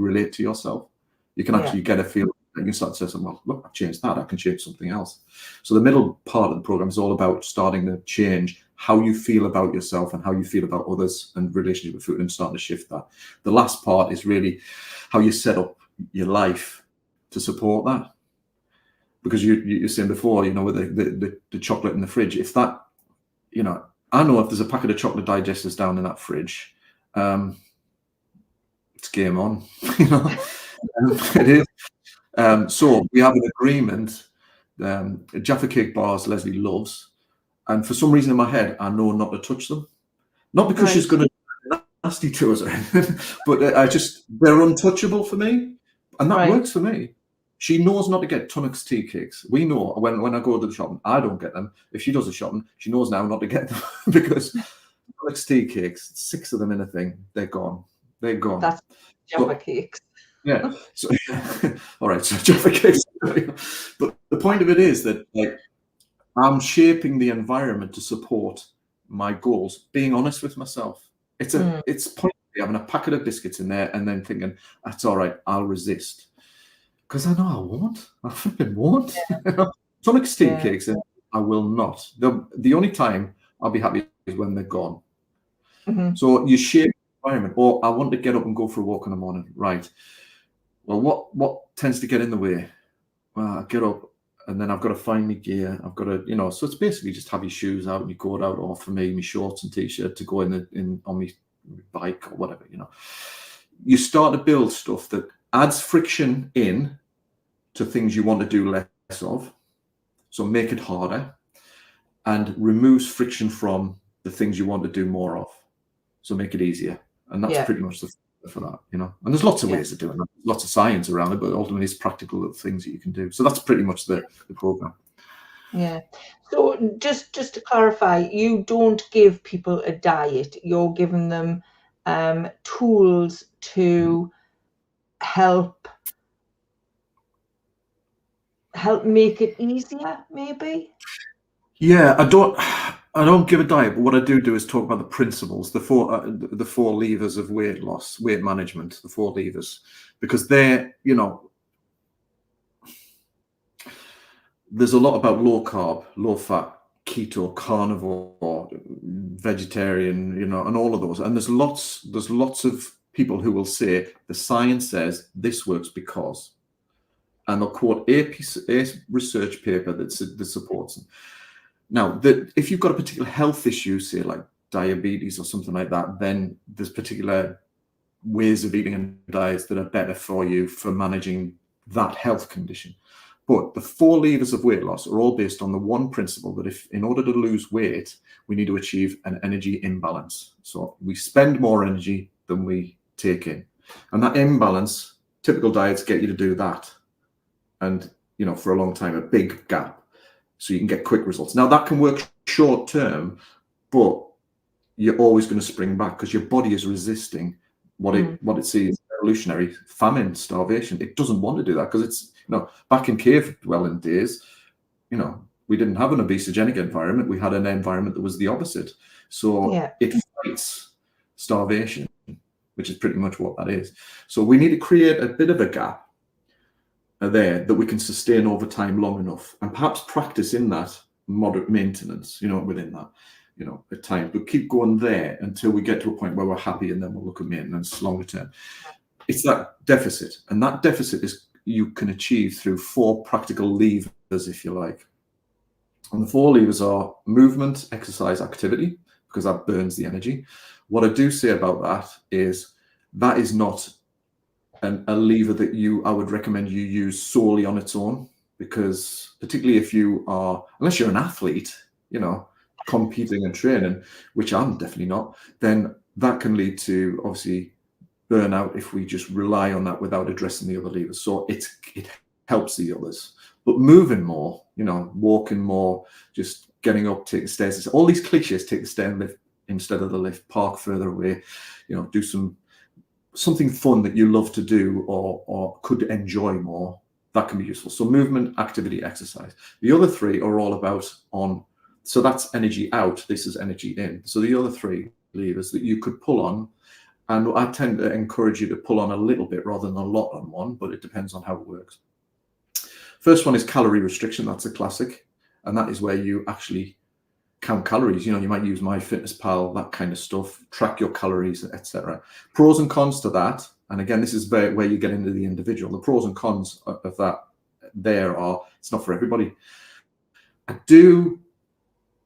Speaker 2: relate to yourself. You can actually get a feel. You can start to say, well, look, I've changed that. I can change something else. So the middle part of the program is all about starting to change how you feel about yourself and how you feel about others and relationship with food, and starting to shift that. The last part is really how you set up your life to support that. Because you're saying before, with the chocolate in the fridge, if that, I know if there's a packet of chocolate digesters down in that fridge, it's game on, it is. So we have an agreement. Jaffa cake bars Leslie loves, and for some reason in my head I know not to touch them, not because she's going to be nasty to us or anything, but they're untouchable for me, and that works for me. She knows not to get Tunnocks tea cakes. We know when I go to the shopping, I don't get them. If she does the shopping, she knows now not to get them because Tunnocks tea cakes, 6 of them in a thing, they're gone. They're gone.
Speaker 1: That's Jaffa cakes.
Speaker 2: Yeah. So, all right. So Jaffa cakes. But the point of it is that, like, I'm shaping the environment to support my goals. Being honest with myself. It's pointless having a packet of biscuits in there and then thinking that's all right. I'll resist, because I know I won't. I flipping won't. Tunnocks tea cakes, I will not. The only time I'll be happy is when they're gone.
Speaker 1: Mm-hmm.
Speaker 2: So you shape the environment. Or I want to get up and go for a walk in the morning. Right. Well, what tends to get in the way? Well, I get up and then I've got to find my gear. I've got to, so it's basically just have your shoes out and your coat out, or for me, my shorts and t-shirt to go on my bike or whatever, You start to build stuff that adds friction in to things you want to do less of. So make it harder, and removes friction from the things you want to do more of. So make it easier. And that's pretty much the for that, and there's lots of ways of doing that, lots of science around it, but ultimately it's practical little things that you can do. So that's pretty much the program.
Speaker 1: So just to clarify, you don't give people a diet, you're giving them tools to help make it easier, maybe.
Speaker 2: I don't give a diet, but what I do is talk about the principles, the four levers of weight loss, weight management, the 4 levers, because they're, there's a lot about low carb, low fat, keto, carnivore, vegetarian, and all of those. And there's lots of people who will say the science says this works because, and they'll quote a research paper that supports them. Now, if you've got a particular health issue, say like diabetes or something like that, then there's particular ways of eating and diets that are better for you for managing that health condition. But the 4 levers of weight loss are all based on the one principle that in order to lose weight, we need to achieve an energy imbalance. So we spend more energy than we take in. And that imbalance, typical diets get you to do that. And, for a long time, a big gap. So you can get quick results. Now that can work short term, but you're always going to spring back because your body is resisting what it sees evolutionary famine, starvation. It doesn't want to do that because it's, back in cave dwelling days, we didn't have an obesogenic environment. We had an environment that was the opposite. So it fights starvation, which is pretty much what that is. So we need to create a bit of a gap there that we can sustain over time long enough, and perhaps practice in that moderate maintenance, within that, at times, but keep going there until we get to a point where we're happy, and then we'll look at maintenance longer term. It's that deficit, and that deficit you can achieve through 4 practical levers, if you like. And the 4 levers are movement, exercise, activity, because that burns the energy. What I do say about that is not a lever that I would recommend you use solely on its own, because particularly if you are, unless you're an athlete, competing and training, which I'm definitely not, then that can lead to obviously burnout if we just rely on that without addressing the other levers. So it helps the others. But moving more, walking more, just getting up, take the stairs, all these cliches, take the stair and lift instead of the lift, park further away, do something fun that you love to do or could enjoy more. That can be useful. So movement, activity, exercise. The other three are all about so that's energy out. This is energy in. So the other three levers that you could pull on, and I tend to encourage you to pull on a little bit rather than a lot on one, but it depends on how it works. First one is calorie restriction. That's a classic. And that is where you actually count calories. You might use MyFitnessPal, that kind of stuff, track your calories, etc. Pros and cons to that. And again, this is where you get into the individual. The pros and cons of that it's not for everybody. I do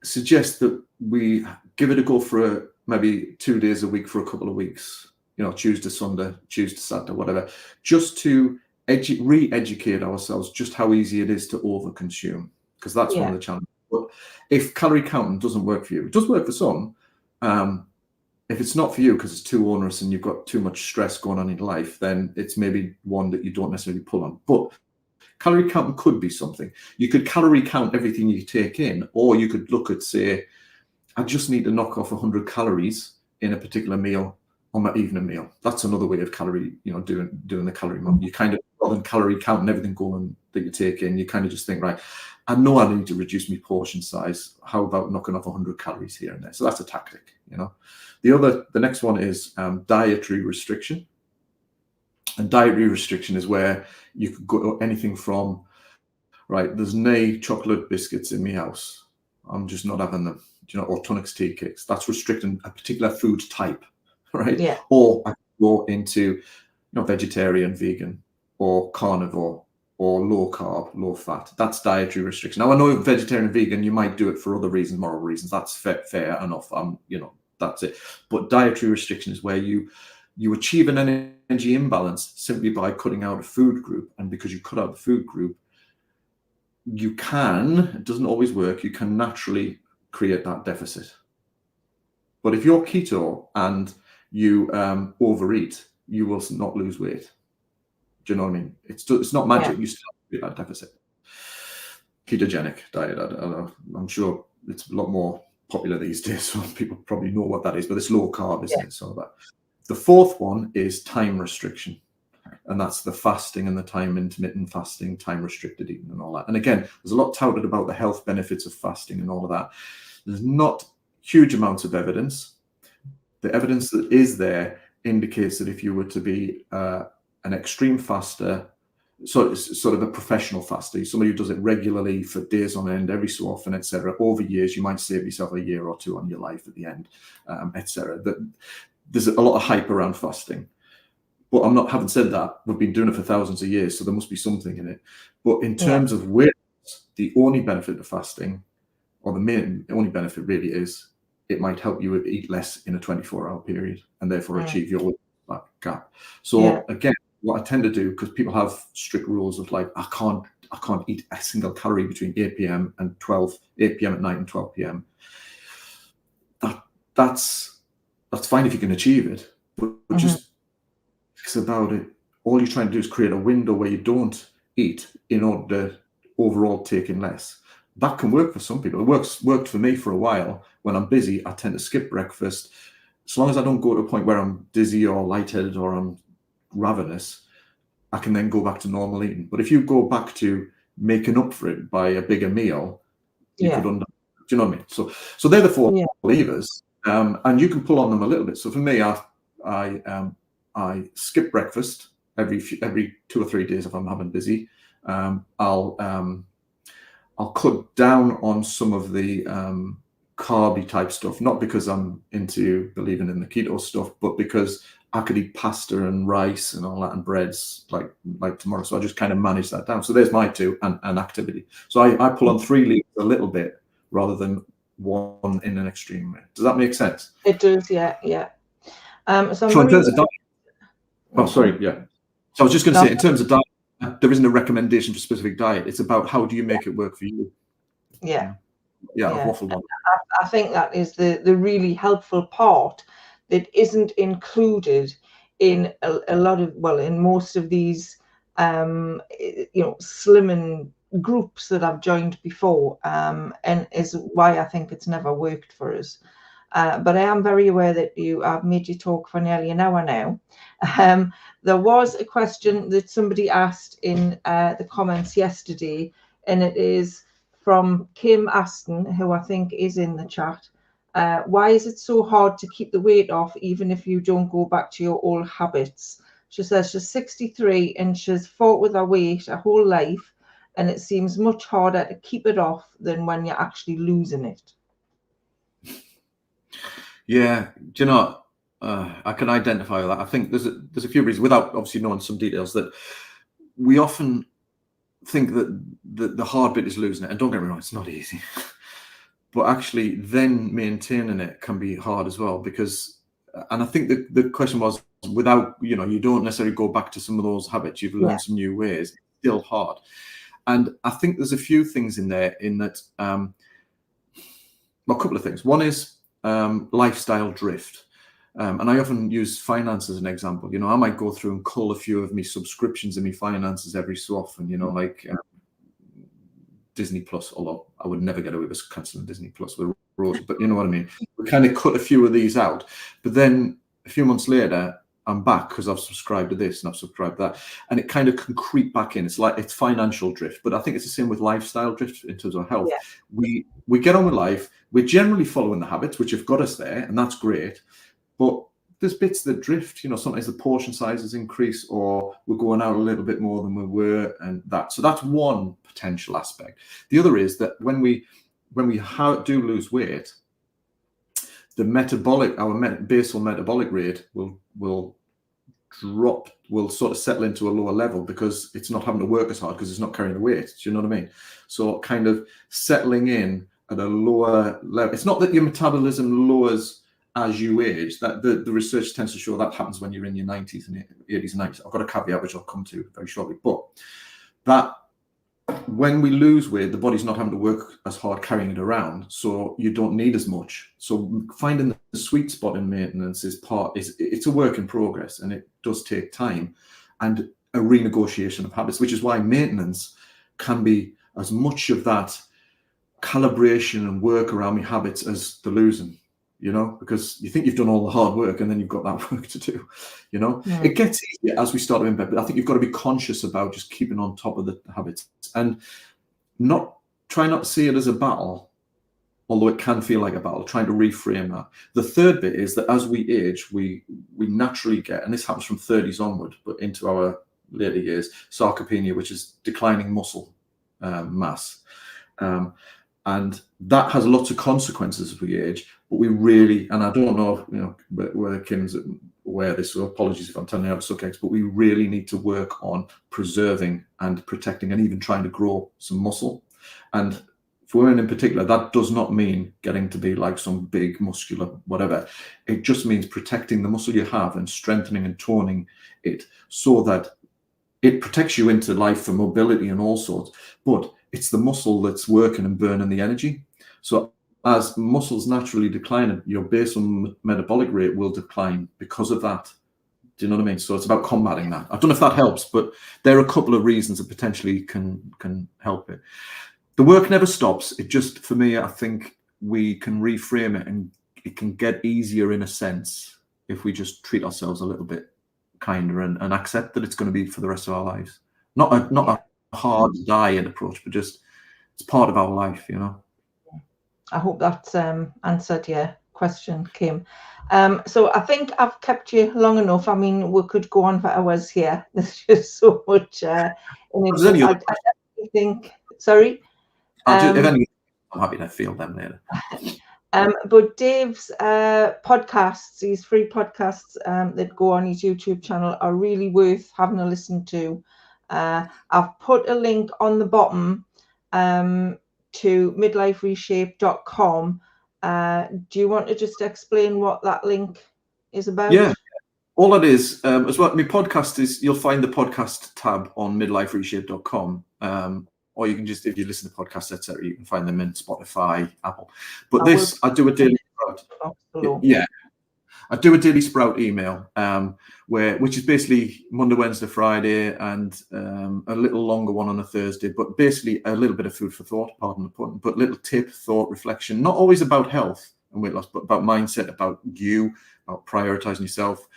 Speaker 2: suggest that we give it a go for maybe 2 days a week for a couple of weeks, Tuesday, Sunday, Tuesday, Saturday, whatever, just to re-educate ourselves just how easy it is to overconsume, because that's one of the challenges. But if calorie counting doesn't work for you, it does work for some. If it's not for you because it's too onerous and you've got too much stress going on in life, then it's maybe one that you don't necessarily pull on. But calorie counting could be something. You could calorie count everything you take in, or you could look at, say, I just need to knock off 100 calories in a particular meal on my evening meal. That's another way of calorie, doing the calorie month. You kind of, rather than calorie counting everything going that you take in, you kind of just think, right, I know I need to reduce my portion size. How about knocking off 100 calories here and there? So that's a tactic, The next one is dietary restriction. And dietary restriction is where you could go anything from, right, there's no chocolate biscuits in my house. I'm just not having them, or Tunnocks tea cakes. That's restricting a particular food type, right?
Speaker 1: Yeah.
Speaker 2: Or I could go into, vegetarian, vegan, or carnivore, or low carb, low fat. That's dietary restriction. Now, I know vegetarian and vegan, you might do it for other reasons, moral reasons. That's fair enough. That's it. But dietary restriction is where you achieve an energy imbalance simply by cutting out a food group. And because you cut out the food group, it doesn't always work, you can naturally create that deficit. But if you're keto and you overeat, you will not lose weight. Do you know what I mean? It's not magic. You still have that deficit. Ketogenic diet, I don't know. I'm sure it's a lot more popular these days, so people probably know what that is, but it's low carb, isn't it? So that. The fourth one is time restriction. And that's the fasting and the time intermittent fasting, time restricted eating and all that. And again, there's a lot touted about the health benefits of fasting and all of that. There's not huge amounts of evidence. The evidence that is there indicates that if you were to be an extreme faster, sort of a professional faster, somebody who does it regularly for days on end, every so often, etc., over years, you might save yourself a year or two on your life at the end, etc. There's a lot of hype around fasting. But having said that, we've been doing it for thousands of years, so there must be something in it. But in terms of weight loss, the only benefit of fasting, or the only benefit really is, it might help you eat less in a 24-hour period and therefore achieve your weight loss gap. So again, what I tend to do, because people have strict rules of like, I can't eat a single calorie between 8 p.m. at night and 12 p.m. That's fine if you can achieve it, but just about it, all you're trying to do is create a window where you don't eat in order to overall take in less. That can work for some people. It worked for me for a while. When I'm busy, I tend to skip breakfast. As long as I don't go to a point where I'm dizzy or lightheaded or I'm ravenous, I can then go back to normal eating. But if you go back to making up for it by a bigger meal, you could do you know what I mean? So they're the four levers, and you can pull on them a little bit. So for me, I skip breakfast every 2 or 3 days if I'm having busy. I'll cut down on some of the carby type stuff, not because I'm into believing in the keto stuff, but because I could eat pasta and rice and all that and breads like tomorrow. So I just kind of manage that down. So there's my two, and activity. So I pull on 3 levers a little bit rather than one in an extreme way. Does that make sense?
Speaker 1: It does, yeah.
Speaker 2: So in terms of diet, So I was just going to say, in terms of diet, there isn't a recommendation for specific diet. It's about how do you make it work for you.
Speaker 1: I've
Speaker 2: waffled on.
Speaker 1: I think that is the really helpful part that isn't included in a lot of, in most of these slimming groups that I've joined before, and is why I think it's never worked for us. But I am very aware that I've made you talk for nearly an hour now. There was a question that somebody asked in the comments yesterday, and it is from Kim Aston, who I think is in the chat. Why is it so hard to keep the weight off even if you don't go back to your old habits? She says she's 63 and she's fought with her weight her whole life, and it seems much harder to keep it off than when you're actually losing it.
Speaker 2: Yeah, do you know, I can identify with that. I think there's a few reasons, without obviously knowing some details, that we often think that the hard bit is losing it. And don't get me wrong, it's not easy. But actually then maintaining it can be hard as well, because, and I think the question was, without, you don't necessarily go back to some of those habits, you've learned some new ways, it's still hard. And I think there's a few things in there in that, well, a couple of things. One is lifestyle drift. And I often use finance as an example. I might go through and cull a few of my subscriptions and my finances every so often, like Disney Plus, although I would never get away with cancelling Disney Plus with Rose, but you know what I mean? We kind of cut a few of these out. But then a few months later, I'm back because I've subscribed to this and I've subscribed to that. And it kind of can creep back in. It's financial drift, but I think it's the same with lifestyle drift in terms of health. Yeah. We get on with life. We're generally following the habits, which have got us there, and that's great. But there's bits that drift, sometimes the portion sizes increase, or we're going out a little bit more than we were, and that. So that's one potential aspect. The other is that when we do lose weight, our basal metabolic rate will drop, will sort of settle into a lower level because it's not having to work as hard because it's not carrying the weight. Do you know what I mean? So kind of settling in at a lower level. It's not that your metabolism lowers as you age. That the research tends to show that happens when you're in your 90s and 80s and 90s. I've got a caveat which I'll come to very shortly, but that when we lose weight, the body's not having to work as hard carrying it around, so you don't need as much. So finding the sweet spot in maintenance it's a work in progress, and it does take time and a renegotiation of habits, which is why maintenance can be as much of that calibration and work around my habits as the losing, because you think you've done all the hard work and then you've got that work to do, Yeah. It gets easier as we start to embed, but I think you've got to be conscious about just keeping on top of the habits and try not to see it as a battle, although it can feel like a battle, trying to reframe that. The third bit is that as we age, we naturally get, and this happens from 30s onward, but into our later years, sarcopenia, which is declining muscle mass. And that has lots of consequences as we age, but we really, and I don't know, whether Kim's aware of this, so apologies if I'm telling you out of subjects, but we really need to work on preserving and protecting and even trying to grow some muscle. And for women in particular, that does not mean getting to be like some big muscular whatever. It just means protecting the muscle you have and strengthening and toning it so that it protects you into life for mobility and all sorts, but it's the muscle that's working and burning the energy. So as muscles naturally decline, your basal metabolic rate will decline because of that. Do you know what I mean? So it's about combating that. I don't know if that helps, but there are a couple of reasons that potentially can help it. The work never stops. It just, for me, I think we can reframe it and it can get easier in a sense if we just treat ourselves a little bit kinder and accept that it's going to be for the rest of our lives. Not a hard diet approach, but just it's part of our life,
Speaker 1: I hope that's answered your question, Kim. So I think I've kept you long enough. I mean, we could go on for hours here. There's just so much I definitely think. Sorry.
Speaker 2: If any, I'm happy to field them later.
Speaker 1: But Dave's podcasts, these free podcasts that go on his YouTube channel, are really worth having a listen to. I've put a link on the bottom to midlifereshape.com. Do you want to just explain what that link is about?
Speaker 2: Yeah, all it is, as well, my podcast is, you'll find the podcast tab on midlifereshape.com. Or you can just, if you listen to podcasts, etc., you can find them in Spotify, Apple. But I do a daily. Yeah. I do a Daily Sprout email, which is basically Monday, Wednesday, Friday, and a little longer one on a Thursday, but basically a little bit of food for thought, pardon the pun, but little tip, thought, reflection, not always about health and weight loss, but about mindset, about you, about prioritizing yourself,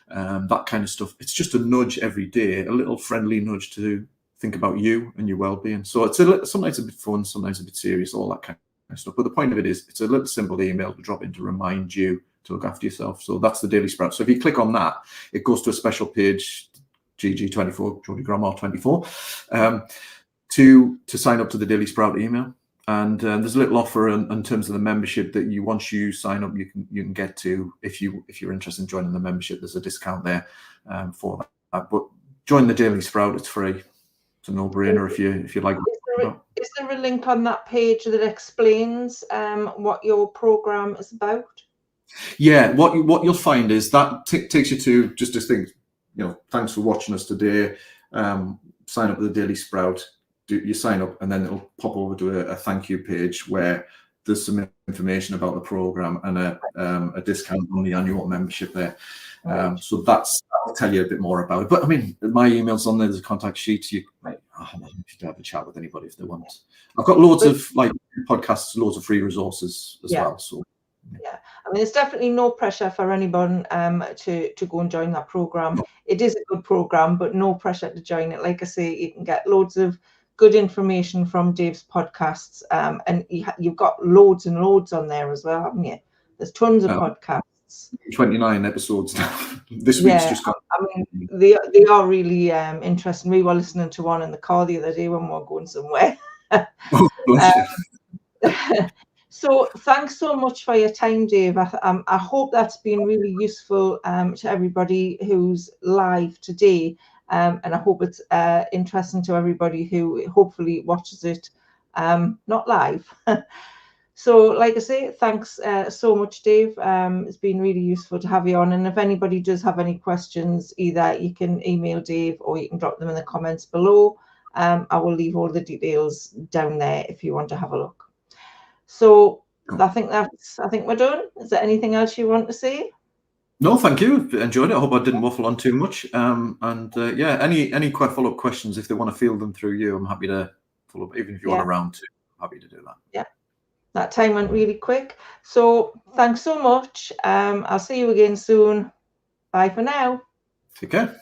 Speaker 2: that kind of stuff. It's just a nudge every day, a little friendly nudge to think about you and your well-being. So it's sometimes a bit fun, sometimes a bit serious, all that kind of stuff. But the point of it is, it's a little simple email to drop in to remind you to look after yourself. So that's the Daily Sprout. So if you click on that, it goes to a special page, GG24, Geordie Grandma 24, to sign up to the Daily Sprout email. And there's a little offer in terms of the membership that once you sign up, you can get to, if you're interested in joining the membership. There's a discount there for that. But join the Daily Sprout; it's free. It's a no-brainer if you like.
Speaker 1: Is there a link on that page that explains what your program is about?
Speaker 2: Yeah, what you'll find is that takes you to just this thing. Thanks for watching us today. Sign up to the Daily Sprout. You sign up, and then it'll pop over to a thank you page where there's some information about the program and a discount on the annual membership there. So that'll tell you a bit more about it. But I mean, my email's on there. There's a contact sheet. You should have a chat with anybody if they want. I've got loads of podcasts, loads of free resources as well. So
Speaker 1: yeah, I mean, there's definitely no pressure for anyone to go and join that program. No. It is a good program, but no pressure to join it. Like I say, you can get loads of good information from Dave's podcasts, and you've got loads and loads on there as well, haven't you? There's tons of podcasts.
Speaker 2: 29 episodes now. This week's just gone.
Speaker 1: I mean, they are really interesting. We were listening to one in the car the other day when we were going somewhere. So thanks so much for your time, Dave. I hope that's been really useful to everybody who's live today. And I hope it's interesting to everybody who hopefully watches it not live. So like I say, thanks so much, Dave. It's been really useful to have you on. And if anybody does have any questions, either you can email Dave or you can drop them in the comments below. I will leave all the details down there if you want to have a look. So I think we're done. Is there anything else you want to say?
Speaker 2: No, thank you. Enjoyed it. I hope I didn't waffle on too much. Any follow-up questions, if they want to field them through you, I'm happy to follow up. Even if you want around too, I'm happy to do that.
Speaker 1: Yeah, that time went really quick. So thanks so much. I'll see you again soon. Bye for now.
Speaker 2: Take care.